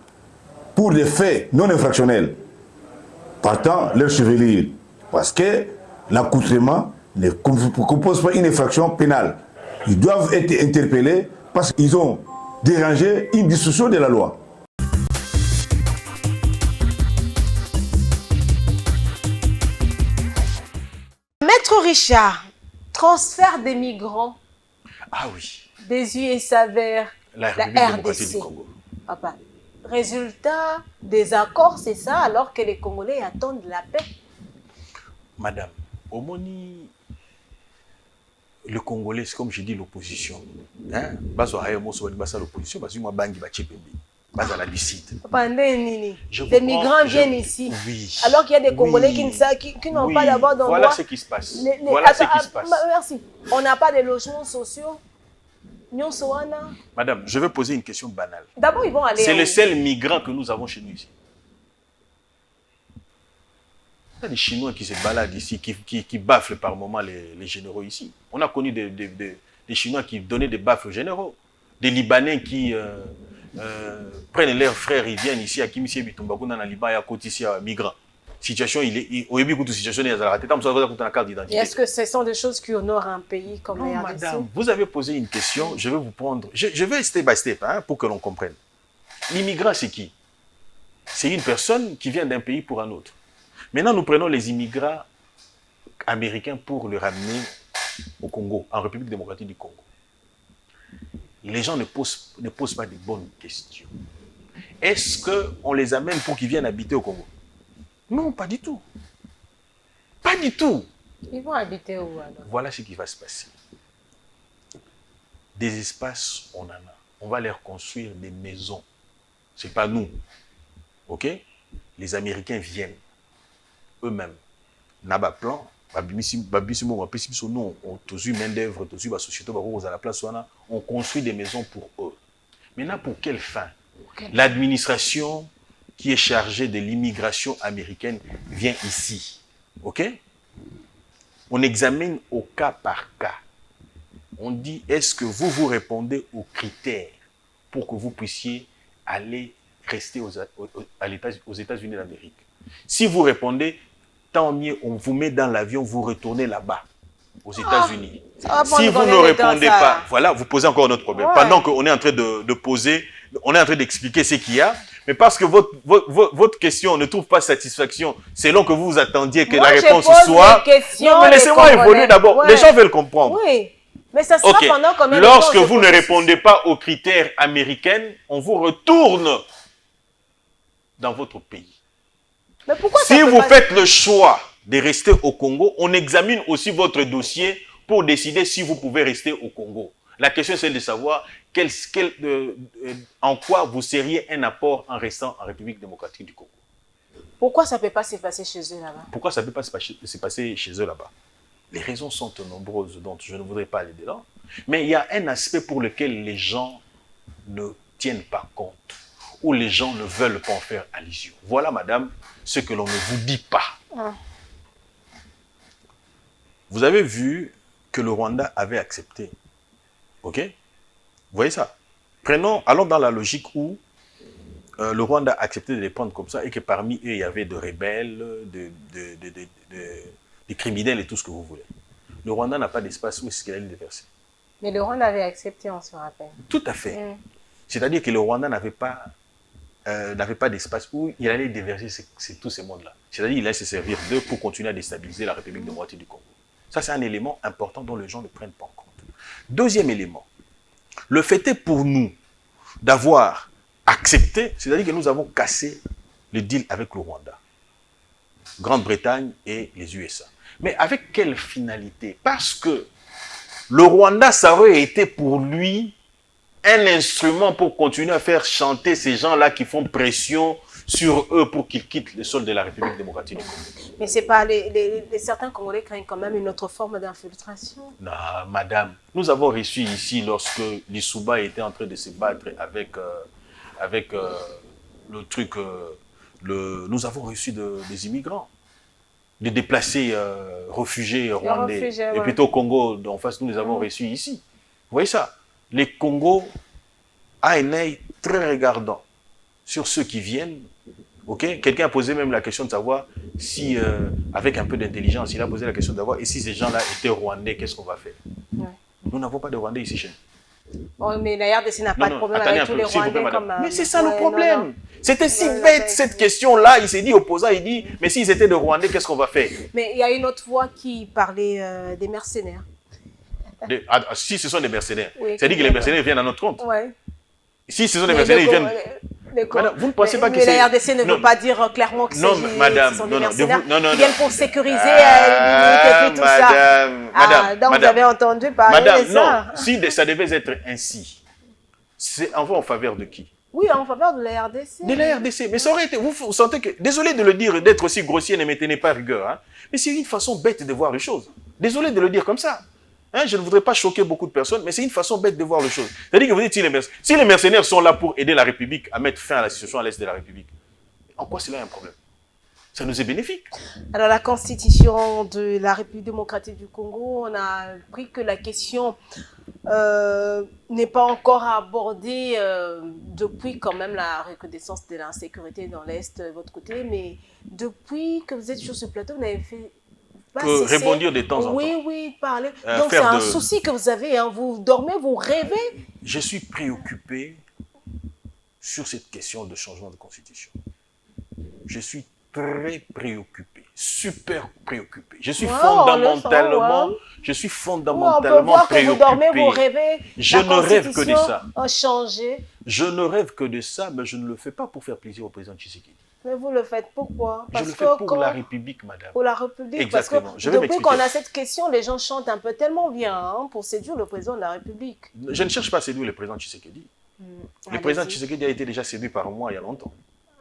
pour des faits non infractionnels, partant leur chevelure, parce que l'accoutrement ne compose pas une infraction pénale. Ils doivent être interpellés parce qu'ils ont dérangé une discussion de la loi. Maître Richard, transfert des migrants Ah oui. des USA vers La la République démocratique du RDC. Congo. Papa, résultat des accords, c'est ça, alors que les Congolais attendent la paix. Madame, au Moni, le Congolais, c'est comme je dis, l'opposition. Hein? L'opposition, parce que moi, Bangi Bachepembi, Bazala du site. Papa, nini, Je des comprends, migrants viennent ici. Oui. Alors qu'il y a des Congolais Oui. qui n'ont Oui. pas d'abord d'endroit. Voilà ce qui se passe. Voilà Attends, ce qui se passe. Merci. On n'a pas de logements sociaux. Nyonso wana. Madame, je vais poser une question banale. D'abord, ils vont aller. C'est où? le seul migrant que nous avons chez nous ici. Il y a des Chinois qui se baladent ici, qui bafflent par moments les généraux ici. On a connu des Chinois qui donnaient des baffles aux généraux. Des Libanais qui prennent leurs frères, ils viennent ici à Kimisi Bitumbakou dans le Liban et à côté ici à migrants. Situation, au début, toute situation est à la tête. Carte d'identité. Est-ce que ce sont des choses qui honorent un pays comme Non, la RDC? madame, vous avez posé une question, je vais vous prendre. Je vais step by step hein, pour que l'on comprenne. L'immigrant, c'est qui? C'est une personne qui vient d'un pays pour un autre. Maintenant, nous prenons les immigrants américains pour les ramener au Congo, en République démocratique du Congo. Les gens ne posent pas de bonnes questions. Est-ce qu'on les amène pour qu'ils viennent habiter au Congo? Non, pas du tout. Pas du tout. Ils vont habiter où alors? Voilà ce qui va se passer. Des espaces, on en a. On va leur construire des maisons. Ce n'est pas nous. OK? Les Américains viennent eux-mêmes. Naba plan, on construit des maisons pour eux. Maintenant, pour quelle fin? L'administration qui est chargée de l'immigration américaine vient ici. OK? On examine au cas par cas. On dit, est-ce que vous répondez aux critères pour que vous puissiez aller rester aux États-Unis d'Amérique? Si vous répondez, tant mieux, on vous met dans l'avion, vous retournez là-bas, aux États-Unis. Si vous ne répondez pas, voilà, vous posez encore un autre problème. Ouais. Pendant qu'on est en train de poser, on est en train d'expliquer ce qu'il y a, mais parce que votre question ne trouve pas satisfaction, selon que vous vous attendiez que la réponse soit... Non, mais laissez-moi évoluer d'abord. Ouais. Les gens veulent comprendre. Oui, mais ça sera pendant combien de temps? Lorsque vous ne répondez pas aux critères américains, on vous retourne dans votre pays. Mais pourquoi si vous faites le choix de rester au Congo, on examine aussi votre dossier pour décider si vous pouvez rester au Congo. La question, c'est de savoir en quoi vous seriez un apport en restant en République démocratique du Congo? Pourquoi ça ne peut pas se passer chez eux là-bas? Pourquoi ça ne peut pas se passer chez eux là-bas? Les raisons sont nombreuses, dont je ne voudrais pas aller dedans. Mais il y a un aspect pour lequel les gens ne tiennent pas compte, ou les gens ne veulent pas en faire allusion. Voilà, madame, ce que l'on ne vous dit pas. Vous avez vu que le Rwanda avait accepté. OK? Vous voyez ça? Allons dans la logique où le Rwanda a accepté de les prendre comme ça et que parmi eux, il y avait des rebelles, des criminels et tout ce que vous voulez. Le Rwanda n'a pas d'espace où est-ce qu'il allait les verser. Mais le Rwanda avait accepté, on se rappelle. Tout à fait. C'est-à-dire que le Rwanda n'avait pas d'espace où il allait déverser tous ces mondes-là. C'est-à-dire qu'il allait se servir d'eux pour continuer à déstabiliser la République démocratique du Congo. Ça, c'est un élément important dont les gens ne prennent pas en compte. Deuxième élément, le fait est pour nous d'avoir accepté, c'est-à-dire que nous avons cassé le deal avec le Rwanda, Grande-Bretagne et les USA. Mais avec quelle finalité? Parce que le Rwanda, ça aurait été pour lui un instrument pour continuer à faire chanter ces gens-là qui font pression sur eux pour qu'ils quittent le sol de la République démocratique du Congo. Mais c'est pas certains Congolais craignent quand même une autre forme d'infiltration. Non, madame, nous avons reçu ici, lorsque l'Issouba était en train de se battre avec le truc, nous avons reçu des immigrants, des déplacés réfugiés rwandais. Et plutôt au Congo, en face, nous les avons reçus ici. Vous voyez ça? Les Congos a un œil très regardant sur ceux qui viennent. Okay? Quelqu'un a posé même la question de savoir si, avec un peu d'intelligence, il a posé la question de savoir et si ces gens-là étaient rwandais, qu'est-ce qu'on va faire? Nous n'avons pas de Rwandais ici chez nous. Oh, mais la RDC n'a pas de problème avec tous les Rwandais comme... Mais c'est ça le problème. C'était si bête cette question-là. Il s'est dit, opposant, il dit, mais s'ils étaient de Rwandais, qu'est-ce qu'on va faire? Mais il y a une autre voix qui parlait des mercenaires. Si ce sont des mercenaires, oui, c'est-à-dire que les mercenaires viennent à notre compte. Ouais. Si ce sont des mercenaires, ils viennent... Madame, vous ne pensez pas que c'est... Mais la RDC ne veut pas dire clairement que ce sont des mercenaires qui viennent pour sécuriser et tout ça. Donc vous avez entendu parler de ça. Non, si ça devait être ainsi, c'est en faveur de qui? Oui, en faveur de la RDC. De la RDC. Mais ça aurait été... Vous sentez que... Désolé de le dire, d'être aussi grossier, ne me tenez pas rigueur. Hein, mais c'est une façon bête de voir les choses. Désolé de le dire comme ça. Hein, je ne voudrais pas choquer beaucoup de personnes, mais c'est une façon bête de voir les choses. C'est-à-dire que vous dites, si les mercenaires sont là pour aider la République à mettre fin à la situation à l'est de la République, en quoi cela est un problème? Ça nous est bénéfique. Alors la constitution de la République démocratique du Congo, on a appris que la question n'est pas encore abordée depuis quand même la recrudescence de l'insécurité dans l'Est de votre côté, mais depuis que vous êtes sur ce plateau, vous n'avez fait... Que rebondir de temps en temps. Oui, parler. Donc c'est un souci que vous avez, hein. Vous dormez, vous rêvez. Je suis préoccupé sur cette question de changement de constitution. Je suis très préoccupé, super préoccupé. Je suis fondamentalement préoccupé. Vous dormez, vous rêvez. Je ne rêve que de ça. Changer. Je ne rêve que de ça, mais je ne le fais pas pour faire plaisir au président Tshisekedi. Mais vous le faites pourquoi? Je le fais pour la République, madame. Pour la République. Exactement. Parce que depuis qu'on a cette question, les gens chantent un peu tellement bien hein, pour séduire le président de la République. Je ne cherche pas à séduire le président Tshisekedi. Le président Tshisekedi a été déjà séduit par moi il y a longtemps.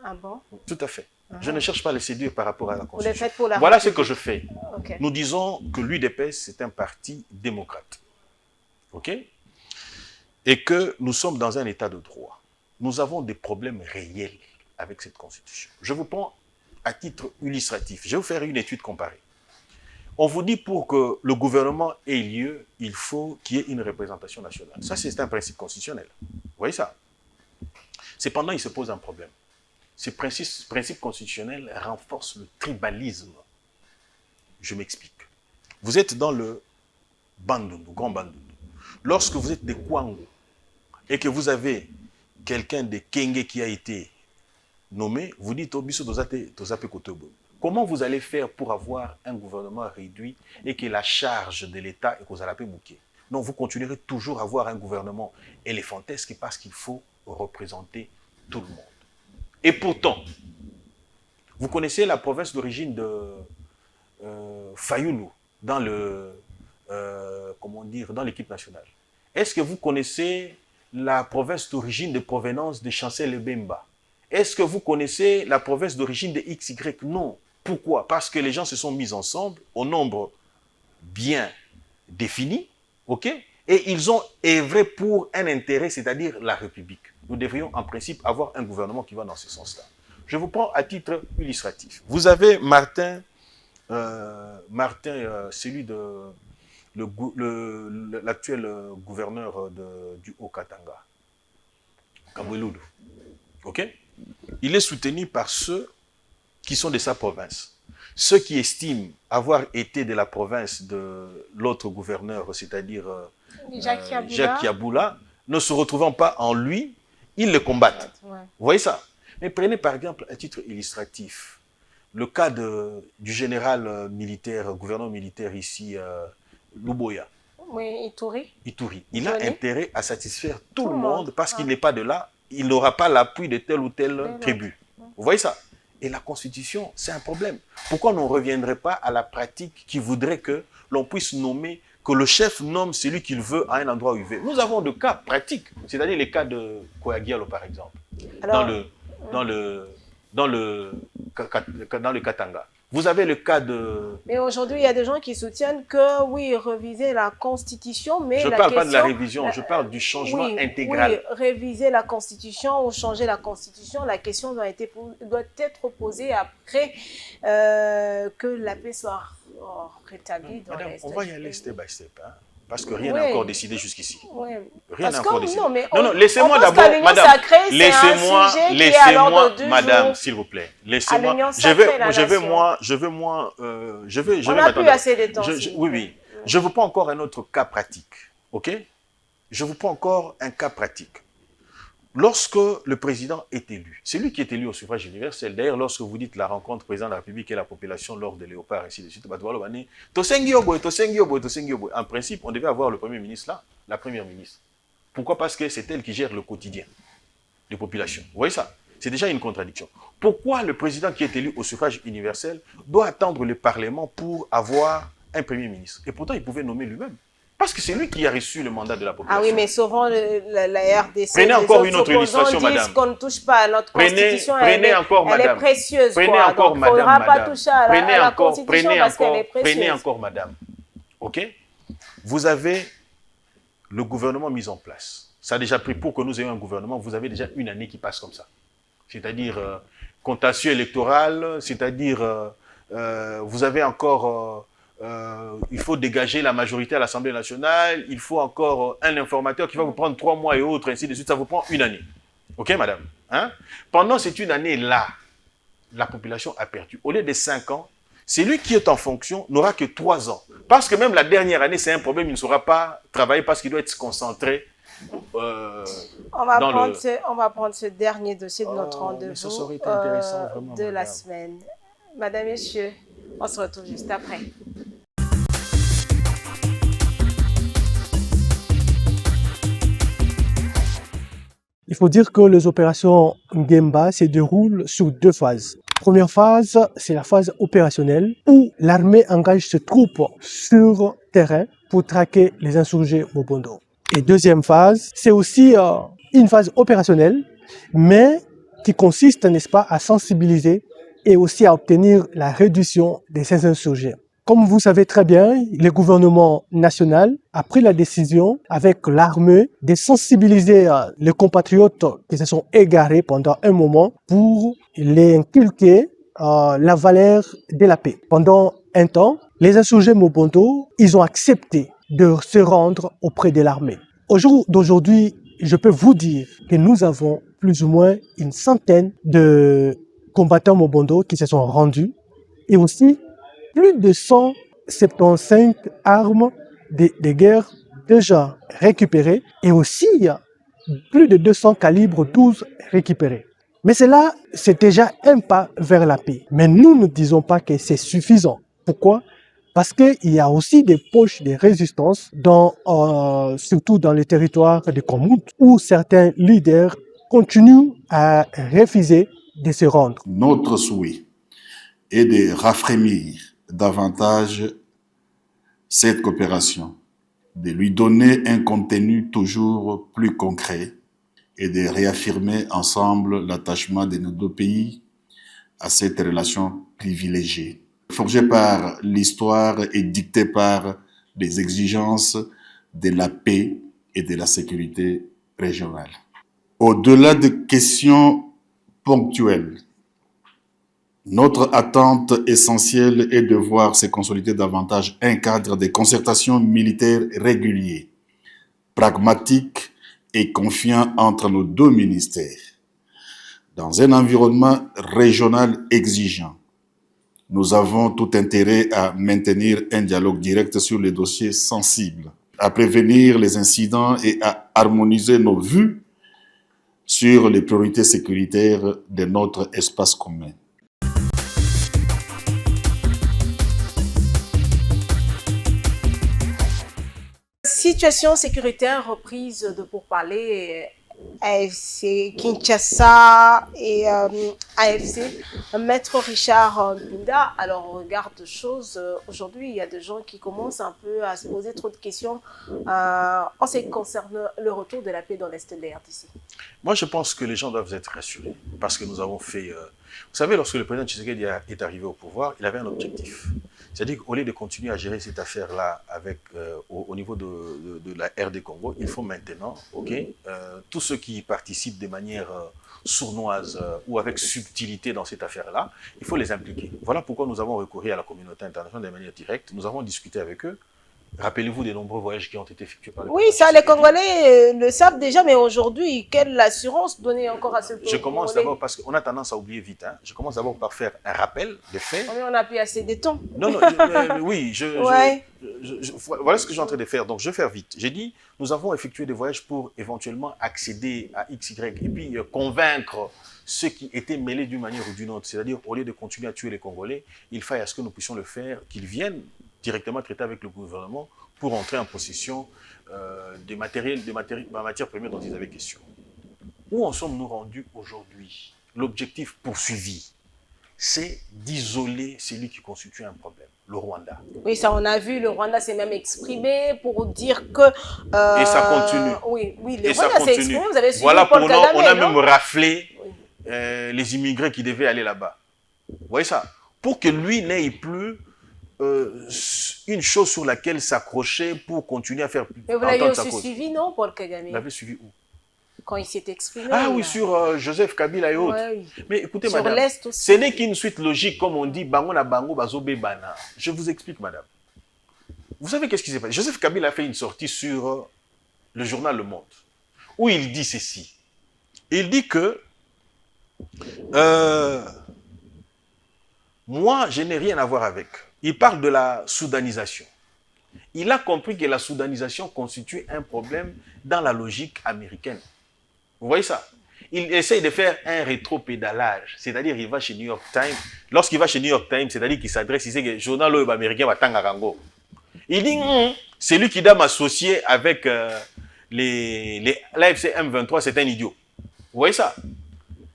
Ah bon? Tout à fait. Je ne cherche pas à le séduire par rapport à la Constitution. Vous le faites pour la Voilà République. ce que je fais. Okay. Nous disons que l'UDPS, c'est un parti démocrate. OK? Et que nous sommes dans un état de droit. Nous avons des problèmes réels avec cette Constitution. Je vous prends à titre illustratif. Je vais vous faire une étude comparée. On vous dit pour que le gouvernement ait lieu, il faut qu'il y ait une représentation nationale. Ça, c'est un principe constitutionnel. Vous voyez ça? Cependant, il se pose un problème. Ce principe constitutionnel renforce le tribalisme. Je m'explique. Vous êtes dans le Bandundu, Grand Bandundu. Lorsque vous êtes des Kwango et que vous avez quelqu'un de Kenge qui a été nommé, vous dites comment vous allez faire pour avoir un gouvernement réduit et que la charge de l'État est aux Alapé Mouké? Non, vous continuerez toujours à avoir un gouvernement éléphantesque parce qu'il faut représenter tout le monde. Et pourtant, vous connaissez la province d'origine de Fayulu dans le, comment dire, dans l'équipe nationale. Est-ce que vous connaissez la province d'origine de provenance de Chancel Bemba? Est-ce que vous connaissez la province d'origine de XY? Non. Pourquoi? Parce que les gens se sont mis ensemble au nombre bien défini, ok? Et ils ont œuvré pour un intérêt, c'est-à-dire la République. Nous devrions en principe avoir un gouvernement qui va dans ce sens-là. Je vous prends à titre illustratif. Vous avez Martin, celui de l'actuel gouverneur du Haut-Katanga, Kabweloulou. Ok? Il est soutenu par ceux qui sont de sa province. Ceux qui estiment avoir été de la province de l'autre gouverneur, c'est-à-dire Jacques Yaboula, ne se retrouvant pas en lui, ils le combattent. Ouais. Vous voyez ça? Mais prenez par exemple à titre illustratif le cas du général militaire, gouverneur militaire ici, Luboya. Oui, Ituri. Il a intérêt à satisfaire tout le monde parce qu'il n'est pas de là, il n'aura pas l'appui de telle ou telle tribu. Vous voyez ça? Et la Constitution, c'est un problème. Pourquoi on ne reviendrait pas à la pratique qui voudrait que l'on puisse nommer, que le chef nomme celui qu'il veut à un endroit où il veut? Nous avons des cas pratiques, c'est-à-dire les cas de Koyagialo, par exemple, alors, dans le Katanga. Vous avez le cas de... Mais aujourd'hui, il y a des gens qui soutiennent que, oui, réviser la Constitution, mais je ne parle pas de la révision, je parle du changement intégral. Oui, réviser la Constitution ou changer la Constitution, la question doit être posée après que la paix soit rétablie dans Madame, les on va y aller step by step, hein, parce que rien n'est encore décidé jusqu'ici. Oui. Rien n'est encore décidé. Non, laissez-moi d'abord, madame, laissez-moi, madame, s'il vous plaît. Laissez-moi, je vais on n'a plus assez de temps. Oui. Je vous prends encore un autre cas pratique, ok? Je vous prends encore un cas pratique. Lorsque le président est élu, c'est lui qui est élu au suffrage universel. D'ailleurs, lorsque vous dites la rencontre président de la République et la population lors de Léopard, ainsi de suite, en principe, on devait avoir le Premier ministre là, la Première ministre. Pourquoi? Parce que c'est elle qui gère le quotidien des populations. Vous voyez ça? C'est déjà une contradiction. Pourquoi le président qui est élu au suffrage universel doit attendre le Parlement pour avoir un Premier ministre? Et pourtant, il pouvait nommer lui-même. Parce que c'est lui qui a reçu le mandat de la population. Ah oui, mais souvent, la RDC... Prenez encore une autre illustration, madame. Qu'on ne touche pas à notre Constitution, elle est précieuse. Prenez encore, madame. Il ne faudra pas toucher à la Constitution parce qu'elle est précieuse. Prenez encore, madame. OK? Vous avez le gouvernement mis en place. Ça a déjà pris, pour que nous ayons un gouvernement, vous avez déjà une année qui passe comme ça. C'est-à-dire contentieux électoral, c'est-à-dire vous avez encore... il faut dégager la majorité à l'Assemblée nationale, il faut encore un informateur qui va vous prendre 3 mois et autres, ainsi de suite, ça vous prend une année. Ok, madame? Hein? Pendant cette une année-là, la population a perdu. Au lieu de 5 ans, celui qui est en fonction n'aura que 3 ans. Parce que même la dernière année, c'est un problème, il ne saura pas travailler parce qu'il doit être concentré. On va prendre ce dernier dossier de notre rendez-vous de la semaine. Madame, messieurs, on se retrouve juste après. Il faut dire que les opérations Ngemba se déroulent sur 2 phases. Première phase, c'est la phase opérationnelle où l'armée engage ses troupes sur terrain pour traquer les insurgés Mobondo. Et deuxième phase, c'est aussi une phase opérationnelle, mais qui consiste, n'est-ce pas, à sensibiliser et aussi à obtenir la réduction de ces insurgés. Comme vous savez très bien, le gouvernement national a pris la décision avec l'armée de sensibiliser les compatriotes qui se sont égarés pendant un moment pour les inculquer la valeur de la paix. Pendant un temps, les insurgés Mobondo, ils ont accepté de se rendre auprès de l'armée. Au jour d'aujourd'hui, je peux vous dire que nous avons plus ou moins une centaine de combattants Mobondo qui se sont rendus et aussi plus de 175 armes de guerre déjà récupérées et aussi plus de 200 calibres 12 récupérés. Mais cela, c'est déjà un pas vers la paix. Mais nous ne disons pas que c'est suffisant. Pourquoi? Parce qu'il y a aussi des poches de résistance, surtout dans les territoires de Komout, où certains leaders continuent à refuser de se rendre. Notre souhait est de raffermir davantage cette coopération de lui donner un contenu toujours plus concret et de réaffirmer ensemble l'attachement de nos deux pays à cette relation privilégiée, forgée par l'histoire et dictée par les exigences de la paix et de la sécurité régionale. Au-delà des questions ponctuelles, notre attente essentielle est de voir se consolider davantage un cadre de concertation militaire régulier, pragmatique et confiant entre nos deux ministères. Dans un environnement régional exigeant, nous avons tout intérêt à maintenir un dialogue direct sur les dossiers sensibles, à prévenir les incidents et à harmoniser nos vues sur les priorités sécuritaires de notre espace commun. Situation sécuritaire reprise de pourparlers AFC Kinshasa et AFC Maître Richard Binda. Alors, au regard de choses, aujourd'hui, il y a des gens qui commencent un peu à se poser trop de questions en ce qui concerne le retour de la paix dans l'Est de la RDC. Moi, je pense que les gens doivent être rassurés parce que nous avons fait... Vous savez, lorsque le président Tshisekedi est arrivé au pouvoir, il avait un objectif. C'est-à-dire qu'au lieu de continuer à gérer cette affaire-là avec au niveau de la RD Congo, il faut maintenant, tous ceux qui participent de manière sournoise ou avec subtilité dans cette affaire-là, il faut les impliquer. Voilà pourquoi nous avons recouru à la communauté internationale de manière directe. Nous avons discuté avec eux. Rappelez-vous des nombreux voyages qui ont été effectués par le Oui, ça, les Congolais le savent déjà, mais aujourd'hui, quelle assurance donner encore à ce peuple? Je commence d'abord parce qu'on a tendance à oublier vite. Hein. Je commence d'abord par faire un rappel des faits. Mais on n'a plus assez de temps. Non, non, oui, voilà ce que je suis en train de faire. Donc, je vais faire vite. J'ai dit, nous avons effectué des voyages pour éventuellement accéder à XY et puis convaincre ceux qui étaient mêlés d'une manière ou d'une autre. C'est-à-dire, au lieu de continuer à tuer les Congolais, il faille à ce que nous puissions le faire, qu'ils viennent directement traiter avec le gouvernement pour entrer en possession des matières premières dont ils avaient question. Où en sommes-nous rendus aujourd'hui? L'objectif poursuivi, c'est d'isoler celui qui constitue un problème, le Rwanda. Oui, ça on a vu, le Rwanda s'est même exprimé pour dire que... Et ça continue. Oui, le Rwanda s'est exprimé, vous avez suivi voilà, Paul pour Kagame, nous, on a non? même raflé les immigrés qui devaient aller là-bas. Vous voyez ça? Pour que lui n'ait plus une chose sur laquelle s'accrocher pour continuer à faire mais vous l'avez aussi suivi, non, Paul Kagame? Vous l'avez suivi où? Quand il s'est exprimé. Ah oui, sur Joseph Kabila et autres. Ouais. Mais écoutez, sur madame, l'Est aussi. ce n'est qu'une suite logique, comme on dit, bango na bango, bazobe bana. Je vous explique, madame. Vous savez qu'est-ce qui s'est passé? Joseph Kabila a fait une sortie sur le journal Le Monde, où il dit ceci. Il dit que moi, je n'ai rien à voir avec. Il parle de la soudanisation. Il a compris que la soudanisation constitue un problème dans la logique américaine. Vous voyez ça? Il essaye de faire un rétro-pédalage. C'est-à-dire, il va chez New York Times. Lorsqu'il va chez New York Times, c'est-à-dire qu'il s'adresse, il sait que le journal américain va tangarango. Il dit, c'est lui qui doit m'associer avec l'AFC M23, c'est un idiot. Vous voyez ça?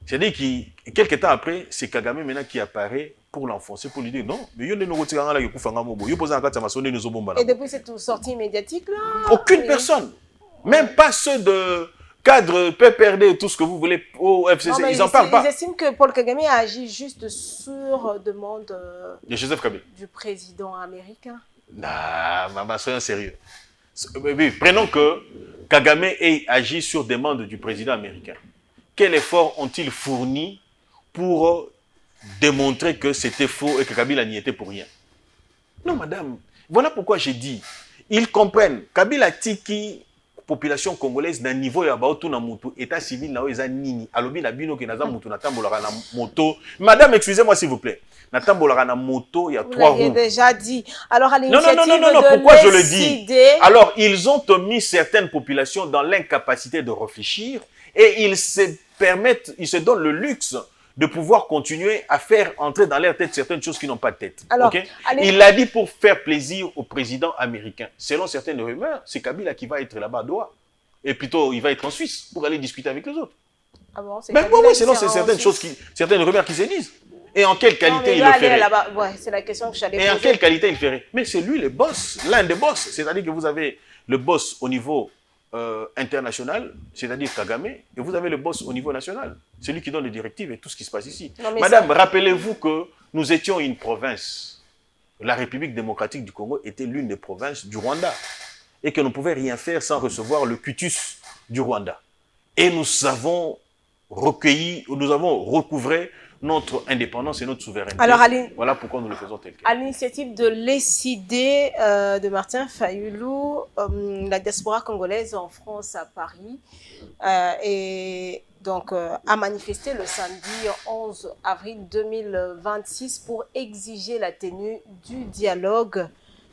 C'est-à-dire que quelques temps après, c'est Kagame maintenant qui apparaît pour l'enfoncer, pour lui dire non, mais il y a des nouveaux tigres là qui font un mobo. Il y a et depuis cette sortie médiatique là, aucune personne, même pas ceux de cadre PPRD, tout ce que vous voulez au FCC, ils n'en parlent pas. Ils estiment que Paul Kagame a agi juste sur demande de Joseph Kabila, du président américain. Non, maman, soyons sérieux. Oui, prenons que Kagame ait agi sur demande du président américain. Quel effort ont-ils fourni pour démontrer que c'était faux et que Kabila n'y était pour rien? Non, madame. Voilà pourquoi j'ai dit, ils comprennent. Kabila tiki population congolaise d'un niveau ya baotu na mutu état civil na eza nini alobi na bino ke naza mutu na tambolaka na moto. Madame, excusez-moi s'il vous plaît. Na tambolaka na moto, il y a 3 roues. Vous l'avez déjà dit. Alors à l'initiative non, pourquoi je le dis? Alors, ils ont mis certaines populations dans l'incapacité de réfléchir et ils se donnent le luxe de pouvoir continuer à faire entrer dans leur tête certaines choses qui n'ont pas de tête. Alors, il l'a dit pour faire plaisir au président américain. Selon certaines rumeurs, c'est Kabila qui va être là-bas à Doha. Et plutôt, il va être en Suisse pour aller discuter avec les autres. Ah bon, mais oui, selon certaines rumeurs qui se disent. Et en quelle qualité il le ferait? Ouais, c'est la question que j'allais poser. Et en quelle qualité il ferait? Mais c'est lui le boss, l'un des boss. C'est-à-dire que vous avez le boss au niveau international, c'est-à-dire Kagame, et vous avez le boss au niveau national, celui qui donne les directives et tout ce qui se passe ici. Non, Madame, rappelez-vous que nous étions une province. La République démocratique du Congo était l'une des provinces du Rwanda et que nous ne pouvions rien faire sans recevoir le cutus du Rwanda. Et nous avons recueilli, nous avons recouvré notre indépendance et notre souveraineté. Alors, voilà pourquoi nous le faisons tel quel. À l'initiative de l'ECD de Martin Fayulu, la diaspora congolaise en France à Paris, et donc a manifesté le samedi 11 avril 2026 pour exiger la tenue du dialogue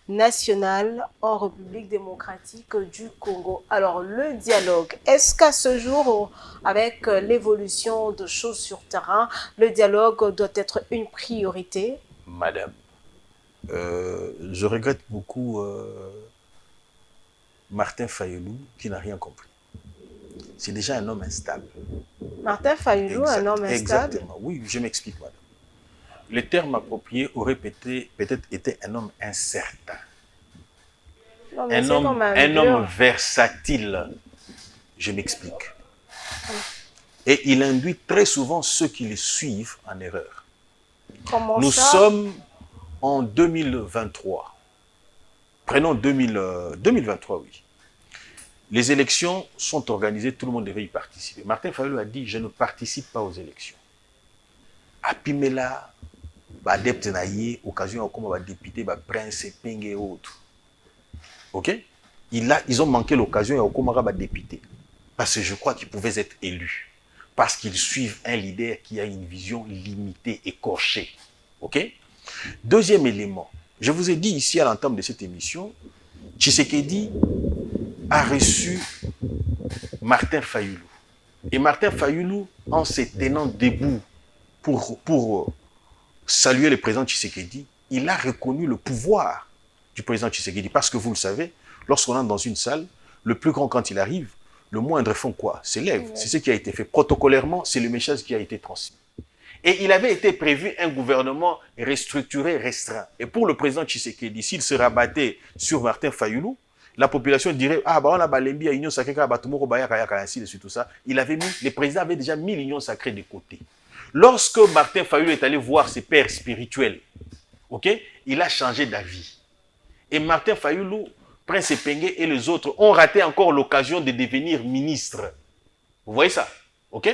national en République démocratique du Congo. Alors, le dialogue, est-ce qu'à ce jour, avec l'évolution de choses sur terrain, le dialogue doit être une priorité? Madame, je regrette beaucoup Martin Fayulu qui n'a rien compris. C'est déjà un homme instable. Martin Fayulu, un homme instable? Exactement, oui, je m'explique, madame. Le terme approprié aurait peut-être été un homme incertain. Non, un homme versatile. Je m'explique. Et il induit très souvent ceux qui le suivent en erreur. Comment Nous ça? sommes en 2023. Prenons 2023, oui. Les élections sont organisées, tout le monde devait y participer. Martin Fayulu a dit, je ne participe pas aux élections. Apimela, adepte naïe, occasion comme député, prince, ping et autres. Ok? Ils ont manqué l'occasion comme député. Parce que je crois qu'ils pouvaient être élus. Parce qu'ils suivent un leader qui a une vision limitée, écorchée. Ok? Deuxième élément, je vous ai dit ici à l'entame de cette émission, Tshisekedi a reçu Martin Fayulu. Et Martin Fayulu, en se tenant debout pour saluer le président Tshisekedi, il a reconnu le pouvoir du président Tshisekedi. Parce que vous le savez, lorsqu'on entre dans une salle, le plus grand, quand il arrive, le moindre font quoi? S'élève. C'est ce qui a été fait. Protocolairement, c'est le message qui a été transmis. Et il avait été prévu un gouvernement restructuré, restreint. Et pour le président Tshisekedi, s'il se rabattait sur Martin Fayulu, la population dirait, ah, bah, on a Balembi, Union Sacrée, Batumoro, Bayaka, ainsi de suite, tout ça. Le président avait déjà mis l'Union Sacrée de côté. Lorsque Martin Fayulu est allé voir ses pères spirituels, ok, il a changé d'avis. Et Martin Fayulu, Prince Epenge et les autres ont raté encore l'occasion de devenir ministre. Vous voyez ça? Ok?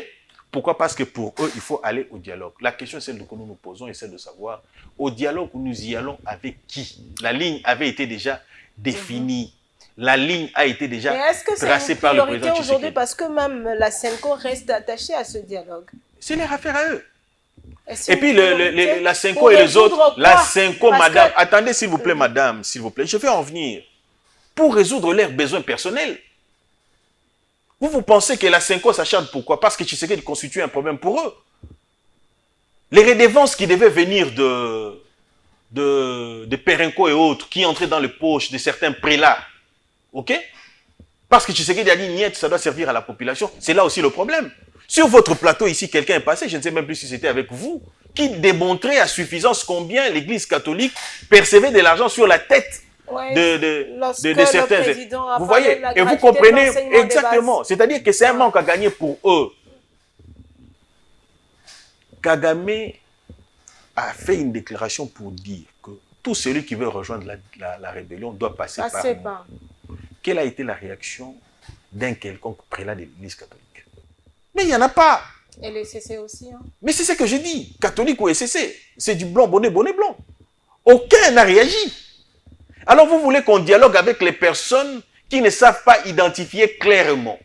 Pourquoi? Parce que pour eux, il faut aller au dialogue. La question, celle que nous nous posons, est celle de savoir, au dialogue, nous y allons avec qui? La ligne avait été déjà définie. La ligne a été déjà tracée par le président Tshisekedi. Est-ce que c'est une priorité aujourd'hui parce que même la Senko reste attachée à ce dialogue? C'est leur affaire à eux. Et puis la Senko et les autres, la Senko, madame, attendez s'il vous plaît, madame, s'il vous plaît, je vais en venir. Pour résoudre leurs besoins personnels. Vous pensez que la Senko s'acharne pourquoi? Parce que Tshisekedi constitue un problème pour eux. Les redevances qui devaient venir de Perenco et autres, qui entraient dans les poches de certains prélats, ok? Parce que Tshisekedi a dit, niet, ça doit servir à la population. C'est là aussi le problème. Sur votre plateau ici, quelqu'un est passé, je ne sais même plus si c'était avec vous, qui démontrait à suffisance combien l'Église catholique percevait de l'argent sur la tête de certains. Vous voyez, et vous comprenez exactement. C'est-à-dire que c'est un manque à gagner pour eux. Kagame a fait une déclaration pour dire que tout celui qui veut rejoindre la rébellion doit passer par nous. Quelle a été la réaction d'un quelconque prélat de l'Église catholique? Mais il n'y en a pas. Et le SCC aussi. Hein. Mais c'est ce que j'ai dit. Catholique ou SCC, c'est du blanc, bonnet, blanc. Aucun n'a réagi. Alors vous voulez qu'on dialogue avec les personnes qui ne savent pas identifier clairement.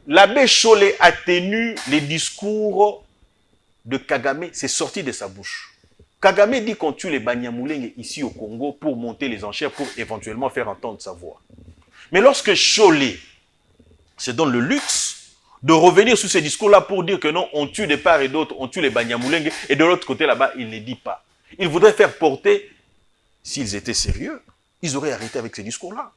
L'abbé Chollet a tenu les discours de Kagame, c'est sorti de sa bouche. Kagame dit qu'on tue les Banyamulenge ici au Congo pour monter les enchères, pour éventuellement faire entendre sa voix. Mais lorsque Chollet se donne le luxe de revenir sur ces discours-là pour dire que non, on tue de part et d'autre, on tue les Banyamulenge, et de l'autre côté là-bas, il ne les dit pas. Il voudrait faire porter, s'ils étaient sérieux, ils auraient arrêté avec ces discours-là.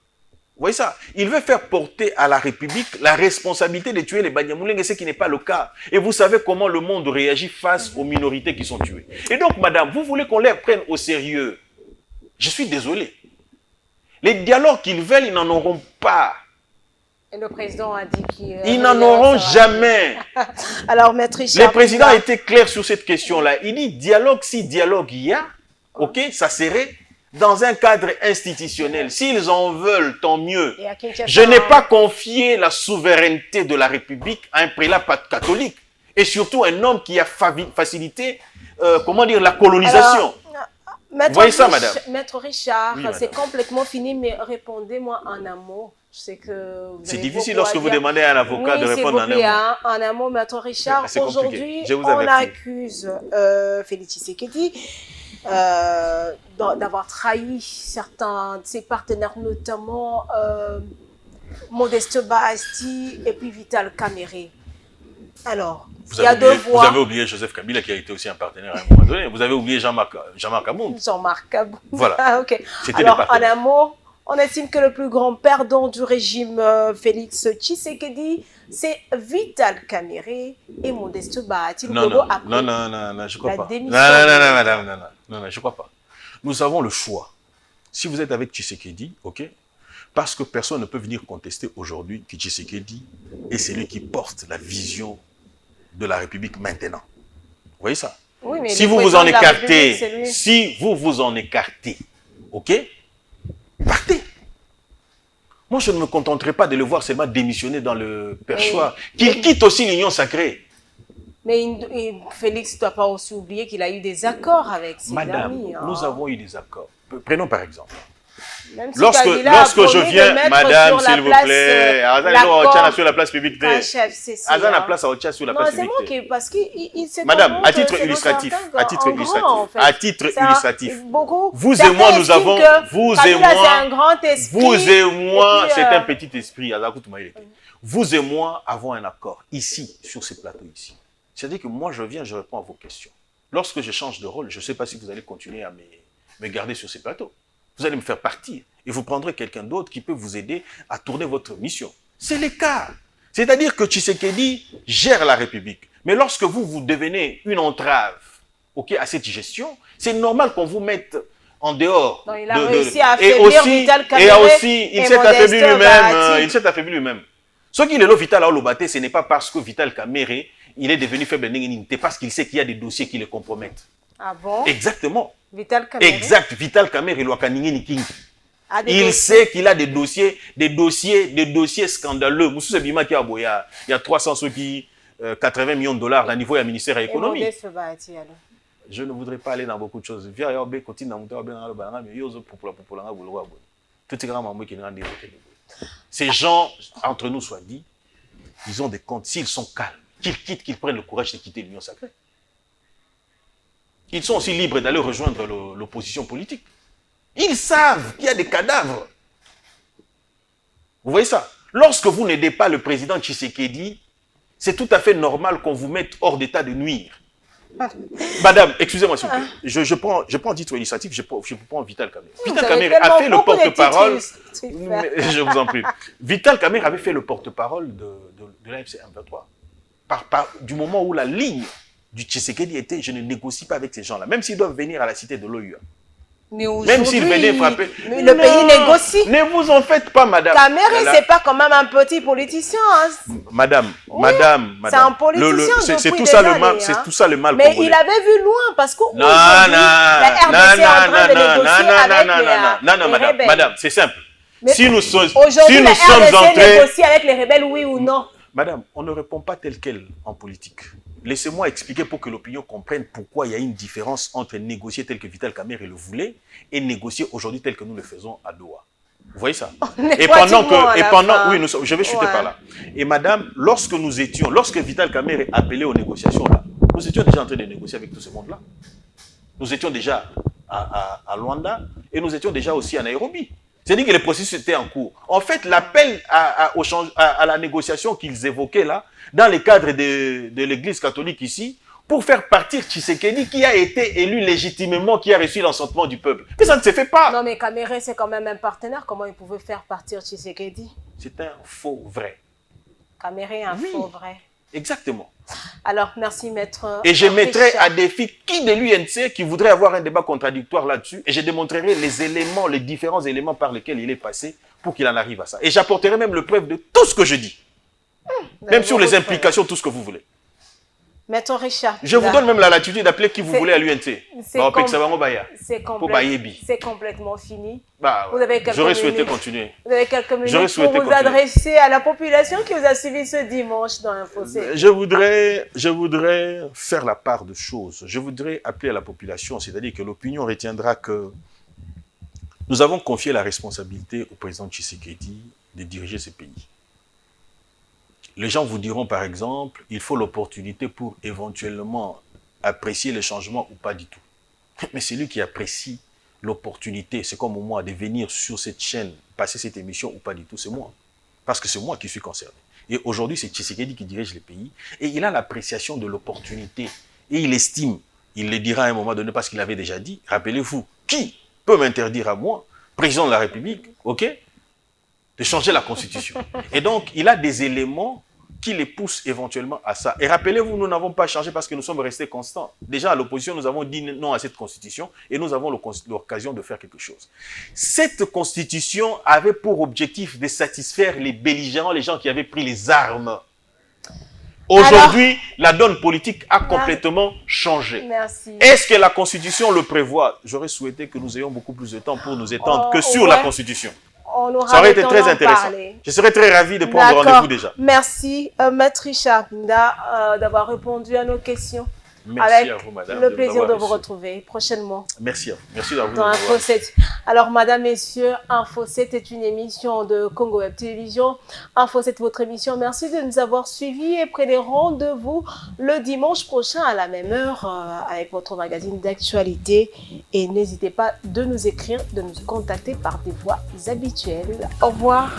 Vous voyez ça? Il veut faire porter à la République la responsabilité de tuer les Banyamulenge, ce qui n'est pas le cas. Et vous savez comment le monde réagit face aux minorités qui sont tuées. Et donc, madame, vous voulez qu'on les prenne au sérieux? Je suis désolé. Les dialogues qu'ils veulent, ils n'en auront pas. Et le président a dit qu'ils Ils n'en auront jamais. Alors, Maître Richard... Le président a été clair sur cette question-là. Il dit dialogue, si dialogue il y a, ok, ça serait dans un cadre institutionnel. S'ils en veulent, tant mieux. Je n'ai pas confié la souveraineté de la République à un prélat catholique. Et surtout un homme qui a facilité, comment dire, la colonisation. Vous voyez ça, madame? Maître Richard, oui, c'est complètement fini, mais répondez-moi en un mot. C'est difficile lorsque vous demandez à un avocat de répondre en un mot. En un mot, Maître Richard, aujourd'hui, on accuse Félix Tshisekedi d'avoir trahi certains de ses partenaires, notamment Modeste Basti et puis Vital Kamerhe. Alors, il y a deux voix. Vous avez oublié Joseph Kabila qui a été aussi un partenaire à un moment donné. Vous avez oublié Jean-Marc Abound. Jean-Marc Abound. Voilà. Ah, ok. Alors, en un mot, on estime que le plus grand perdant du régime Félix Tshisekedi, c'est Vital Kamerhe et Modeste Basti. Non, je crois pas. Non, je crois pas. Nous avons le choix. Si vous êtes avec Tshisekedi, ok, parce que personne ne peut venir contester aujourd'hui que Tshisekedi est celui qui porte la vision de la République maintenant. Vous voyez ça? Oui, mais si vous vous en écartez, ok, partez. Moi, je ne me contenterai pas de le voir seulement démissionner dans le perchoir. Qu'il quitte aussi l'Union sacrée. Mais Félix ne doit pas aussi oublier qu'il a eu des accords avec ses amis. Madame, nous avons eu des accords. Prenons par exemple. Si lorsque je viens, madame, s'il vous plaît, Azan sur la place publique. Azan la place à sur la place publique. C'est moi qui, parce qu'il s'est madame, à titre illustratif, vous et moi, nous avons, vous et moi, c'est un petit esprit, vous et moi avons un accord ici, sur ce plateau ici. C'est-à-dire que moi, je viens, je réponds à vos questions. Lorsque je change de rôle, je ne sais pas si vous allez continuer à me garder sur ces plateaux. Vous allez me faire partir et vous prendrez quelqu'un d'autre qui peut vous aider à tourner votre mission. C'est le cas. C'est-à-dire que Tshisekedi gère la République. Mais lorsque vous devenez une entrave, ok, à cette gestion, c'est normal qu'on vous mette en dehors. Donc, il a réussi à affaiblir Vital Kamerhe il s'est affaibli lui-même. Il s'est affaibli lui-même. Ce qu'il est là, Vital Aolobaté, ce n'est pas parce que Vital Kamerhe, il est devenu faible, c'est parce qu'il sait qu'il y a des dossiers qui le compromettent. Ah bon? Exactement. Vital Kamerhe. Exact. Vital Kamerhe, il sait qu'il a des dossiers scandaleux. Moussou Sebima qui a il y a 300 ceux qui 80 millions de dollars à niveau du ministère de l'économie. Je ne voudrais pas aller dans beaucoup de choses. Ces gens, entre nous soit dit, ils ont des comptes. S'ils sont calmes, qu'ils quittent, qu'ils prennent le courage de quitter l'Union sacrée. Ils sont aussi libres d'aller rejoindre l'opposition politique. Ils savent qu'il y a des cadavres. Vous voyez ça? Lorsque vous n'aidez pas le président Tshisekedi, c'est tout à fait normal qu'on vous mette hors d'état de nuire. Madame, excusez-moi s'il vous plaît. Je prends titre illustratif, je prends Vital Kamerhe. Vital Kamerhe a fait le porte-parole. Je vous en prie. Vital Kamerhe avait fait le porte-parole de l'AFC M23. Du moment où la ligne du Tshisekedi était, je ne négocie pas avec ces gens-là, même s'ils doivent venir à la cité de l'OUA. Même s'ils venaient frapper. Mais le pays négocie. Ne vous en faites pas, madame. Kamerhe, c'est pas quand même un petit politicien. Hein. Madame. C'est un politicien c'est tout ça le mal. C'est tout ça le mal. Mais il avait vu loin parce que la RDC est en train de négocier avec les rebelles. Madame, c'est simple. Si nous sommes entrés, négocier avec les rebelles, oui ou non? Madame, on ne répond pas tel quel en politique. Laissez-moi expliquer pour que l'opinion comprenne pourquoi il y a une différence entre négocier tel que Vital Kamerhe le voulait et négocier aujourd'hui tel que nous le faisons à Doha. Vous voyez ça? Je vais chuter par là. Et madame, lorsque Vital Kamerhe appelait aux négociations là, nous étions déjà en train de négocier avec tout ce monde-là. Nous étions déjà à Luanda et nous étions déjà aussi à Nairobi. C'est-à-dire que le processus était en cours. En fait, l'appel à la négociation qu'ils évoquaient là, dans le cadre de l'Église catholique ici, pour faire partir Tshisekedi qui a été élu légitimement, qui a reçu l'enchantement du peuple. Mais ça ne se fait pas. Non, mais Kamerhe, c'est quand même un partenaire. Comment il pouvait faire partir Tshisekedi? C'est un faux vrai. Kamerhe est un faux vrai. Exactement. Alors, merci, maître. Et je mettrai Richard. à défi qui de l'UNC qui voudrait avoir un débat contradictoire là-dessus, et je démontrerai les éléments, les différents éléments par lesquels il est passé pour qu'il en arrive à ça. Et j'apporterai même le preuve de tout ce que je dis. Même sur les implications, tout ce que vous voulez. Maître Richard. Je vous donne même la latitude d'appeler qui vous voulez à l'UNC. C'est complètement fini. Bah, vous avez quelques j'aurais souhaité minutes. Continuer. Vous avez quelques minutes J'aurais souhaité pour vous continuer. adresser à la population qui vous a suivi ce dimanche dans Info 7. Je voudrais faire la part de choses. Je voudrais appeler à la population, c'est-à-dire que l'opinion retiendra que nous avons confié la responsabilité au président Tshisekedi de diriger ce pays. Les gens vous diront par exemple, il faut l'opportunité pour éventuellement apprécier le changement ou pas du tout. Mais c'est lui qui apprécie l'opportunité, c'est comme moi, de venir sur cette chaîne, passer cette émission ou pas du tout, c'est moi. Parce que c'est moi qui suis concerné. Et aujourd'hui, c'est Tshisekedi qui dirige le pays et il a l'appréciation de l'opportunité. Et il estime, il le dira à un moment donné parce qu'il avait déjà dit, rappelez-vous, qui peut m'interdire à moi, président de la République, ok, de changer la Constitution. Et donc, il a des éléments qui les poussent éventuellement à ça. Et rappelez-vous, nous n'avons pas changé parce que nous sommes restés constants. Déjà, à l'opposition, nous avons dit non à cette Constitution et nous avons l'occasion de faire quelque chose. Cette Constitution avait pour objectif de satisfaire les belligérants, les gens qui avaient pris les armes. Aujourd'hui, la donne politique a complètement changé. Merci. Est-ce que la Constitution le prévoit? J'aurais souhaité que nous ayons beaucoup plus de temps pour nous étendre que sur la Constitution. Ça aurait été très intéressant. Je serais très ravi de prendre rendez-vous déjà. Merci, Maître Richard Pinda, d'avoir répondu à nos questions. Merci à vous, madame. Le plaisir de vous retrouver prochainement. Merci à vous. Merci d'avoir dans Info 7. Alors, madame, messieurs, Info 7 est une émission de Congo Web Télévision. Info 7, votre émission. Merci de nous avoir suivis et prenez rendez-vous le dimanche prochain à la même heure avec votre magazine d'actualité. Et n'hésitez pas de nous écrire, de nous contacter par des voies habituelles. Au revoir.